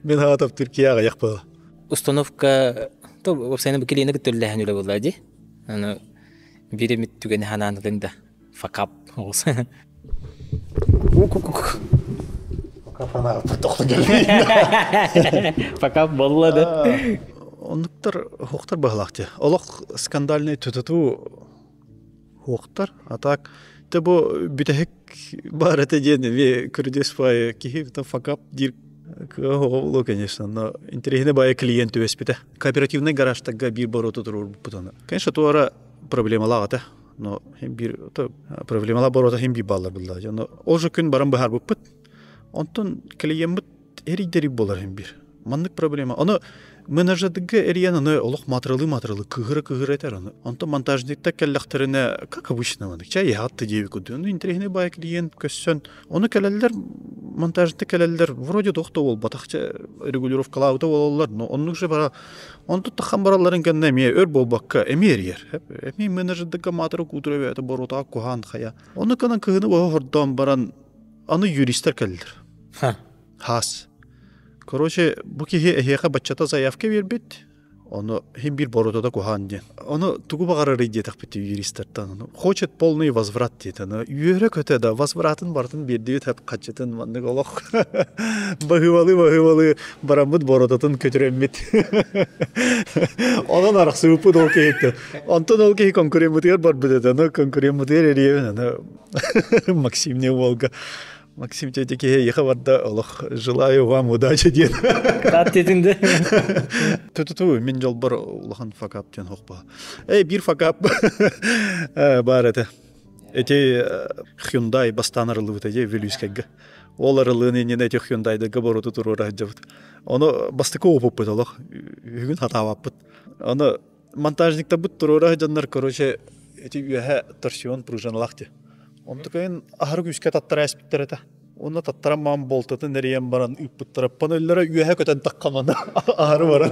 Мен ха таптыр кияга якпа. Установка то вовсайна бекелине көтөлләһен үле булды. Аны биремит түгәне хананлында. Факап олса. Факап ана тоқты келмейді. Факап боллады. Ондықтар хоқтар бағылақты. Олық скандальный түтіту хоқтар. Атак, те бұ бүтәхік бар әті дені ве күрдес бай кейіп факап дир хоғылу, конечно. Но интерегіне бай клиент өс біті. Кооперативный гаражтага бір бар оты тұрur бұтаны. Конечно, туара проблемалақ аты. Но бір проблемалақ бар оты хем бір балар бұлды. Ол жы күн баран бағар бұппыт. Онтын клиент бұт әрейдері болар хем бір. Мандық проблема. Оны менеджердігі әриян аны олық материалы кығыры әтер аны. Онты монтажникта кәлләқтеріне, как обычно, чай яғатты дейбі көді. Оны интерегіне бай клиент көссен. Оны кәләлілер, монтажникта кәләлілер, вроде доқты ол, батақча регулировкалауыда олалар. Но оның же бара, оны тұттаққан бараларын кәнне әме өр болбаққа әме әрер. Әме менеджердігі материалы күтірі әті боротаға көған қая. Оны кәнен кығыны бағырдан баран, аны юристер кәлілер. Хас. Короче, bu ki heyha bachata zaявка verбит, onu hem bir borotada kohan diye. Onu tugu bağırır diye takbiti juristlerden. Хочет полный возврат diye. Yürek ötede возвратın vartın bir diye hep kaçetın mandık olaq. Bağıvalı baramıd borotatın kötüremmit. Onun araqsı upud ol keyipti. Ondan ol ki konkurent mudiyer bar bidede. Konkurent mudiyer eriye. Maksim ne Volga. Максим тетеке еха барда олох желаю вам удачи ден. Тат тетинде. Туту мен жол бар улахан факап тен хокпа. Бир факап бар это. Эти Hyundai бастанарлы вот эти велюскега. Оларлыны не эти Hyundai-да габору туру раджавт. Оно бастыко опыт олох. Үгүн хатаваппыт. Оно монтажникта бут туру раджаннар, короче, эти үһә торсион пружиналахты. Он такой ахар күскә таттара аспиттер это. Онна таттара мам болтаты нәрием баран үппүттара панелләре үһә көтән такканына ахары баран.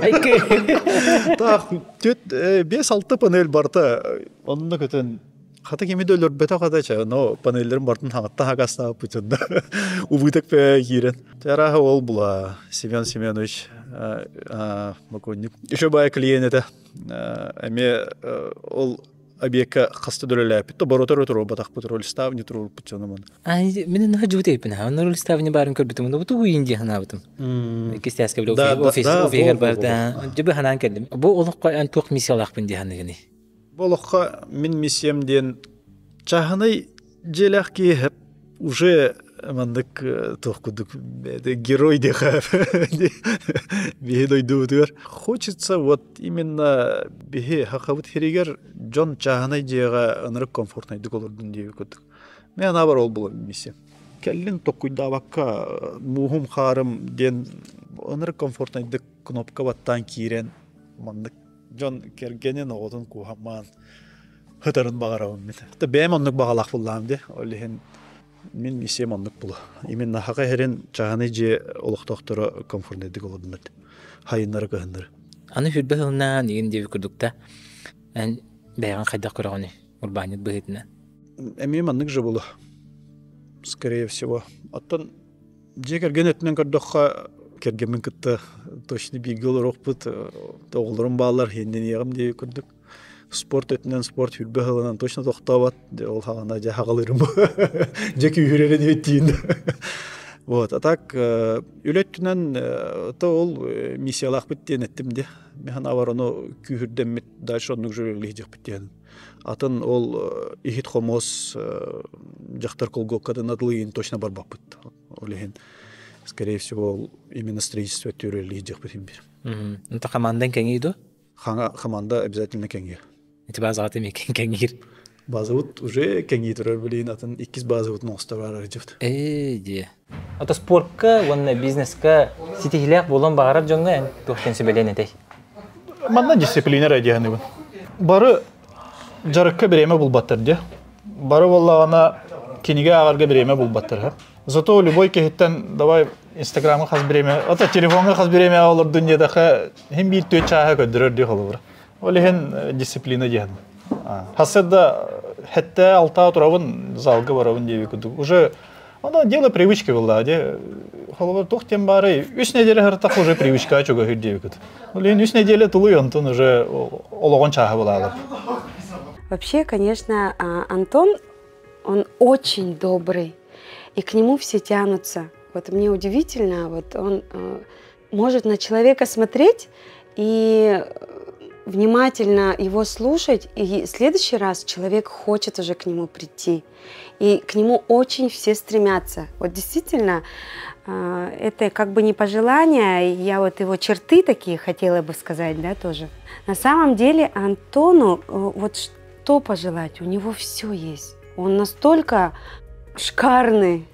Так, төт 5-6 панель барта. Онна көтән хата кемеде өлөр бета кадача, но панелләрен бартын хагатта хагаста путында. Убытык пе кирен. Тара ол була Семен Семенович Маконник. Еще бай клиент это. Эме ол объекта хасты дөреләп, то боротор туру батак патруль ставни туру путчанаман. Мен нахажуте пена, он ставни барын көрбүтүм, но буту инди ханабытым. Кистяска било офис барда. Жебе ханан келдим. Бу олукка ан тук миссиялак бинди ханыгыны. Болукка мен миссиямден чаханы желак киеп уже мандык тохкудук герой деха. Бедой дудер. Хочется вот именно бихе хакавыт херигер Джон чаханы жега анырык комфортный дголордун деп көтүк. Мен абар ол бул миссия. Келлин токуйдабакка мухум харым ден анырык комфортный кнопка баттан кирен мандык Джон кергенен оғытын кухаман хытарын бағарауын мет. Бәйім оннық бағалақ болам де, олеген мен миссиям оннық бұлы. Именно хақа херен чағаны же олықтақтыры комфортнедік олудын мет. Хайынлары көхіндері. Аны хүрбі ғылына неген деп күрдікті, бәйған қайдақ көрағыны, урбанет бұғытына. Әмейім оннық же бұлы. Скорее всего. Аттан же керген өтінен көрдіққа кергенмен кытта точно бигел рохпут тоғылырым балар хенден ягым деп көрдік. Спорт өтінен спорт хүрбе ғылынан точно тоқтабат. Ол хағана жа хағалырым. Жа күйіререн өттейін. Вот, а так үлеттінен ол миссиялақ біттен еттім де. Механ авар оны күйірден мет дальше онық жүрелі жақ біттен. Атын ол ихит хомос жақтар колгоккадан адылыйын точно бар бақпыт. Олеген. Скорее всего, именно строительство тюрели идет по тем мирам. Это команда кенгиду? Команда обязательно кенги. Это база от ими кенгир. База вот уже кенгитер, блин, а там икис база вот ностовар идет. Де. Это спортка, он бизнеска, сетихлях болон багарат жонга, тухтен себелен этей. Манна дисциплина радианы бу. Бары жарыкка береме булбаттыр де. Бары валла ана киниге агарга береме булбаттыр. Зато любой кехиттен давай Инстаграмга хас береме, ата телефонга хас береме алар дөньядагы һәм бир төт чаһа көдөрөр ди холор. Олеген дисциплина дигән. Хасыда хәтта алта турабын залга барабын дип күдүк. Уже анда дело привычки булды, ди. Холор тохтем бары 3 неделе хартак уже привычка чуга һүр дип күд. Олеген 3 неделе тулуй онтон уже ологон чаһа булалар. Вообще, конечно, Антон, он очень добрый. И к нему все тянутся. Вот мне удивительно, вот он может на человека смотреть и внимательно его слушать, и в следующий раз человек хочет уже к нему прийти. И к нему очень все стремятся. Вот действительно, это как бы не пожелание, я вот его черты такие хотела бы сказать, да, тоже. На самом деле Антону вот что пожелать, у него все есть. Он настолько шикарный,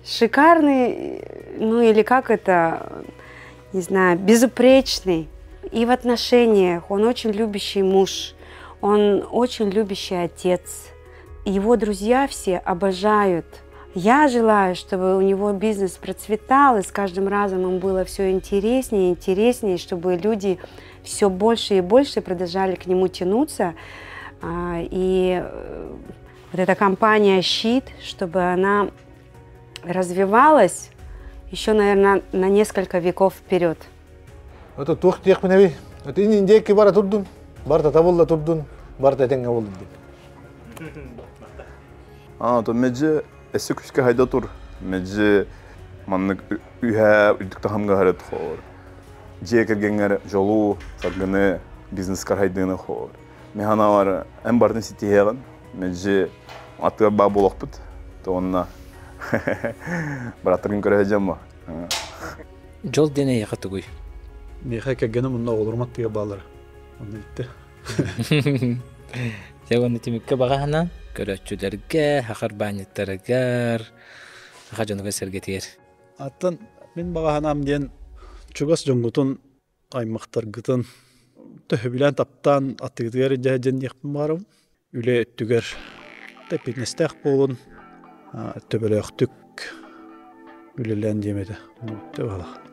ну или как это, не знаю, безупречный. И в отношениях он очень любящий муж, он очень любящий отец. Его друзья все обожают. Я желаю, чтобы у него бизнес процветал, и с каждым разом ему было все интереснее и интереснее, чтобы люди все больше и больше продолжали к нему тянуться. И вот эта компания «Щит», чтобы она развивалась еще, наверное, на несколько веков вперед. Это тух тех минави. Это индейки бара турдун, барта табулла турдун, барта тенга болду. То меджи эсикүшке хайда тур. Меджи маннык үйә үдүктө хамга харат хор. Жекергенгер жолу сагыны бизнескар хайдыны хор. Механа бар эн бардын ситиһеген. Меджи атыга ба болохпут. То онна Браттарын көрәжем ба. Жол дене яқытыгуй. Меха кәгені мұнна олырмат деген балар. Оны бітті. Сегон тимикке багана көрөчүлөргө, хакыр банеттергер, хажанга сергетер. Аттан мен баганам ден чугас жоңгутун аймактаргытын төһүбүлән таптан аттыгыгар жаҗан якпын барым. Үле өттүгөр тепинестек болун төбөлөктүк үлелен демеди. Төбала.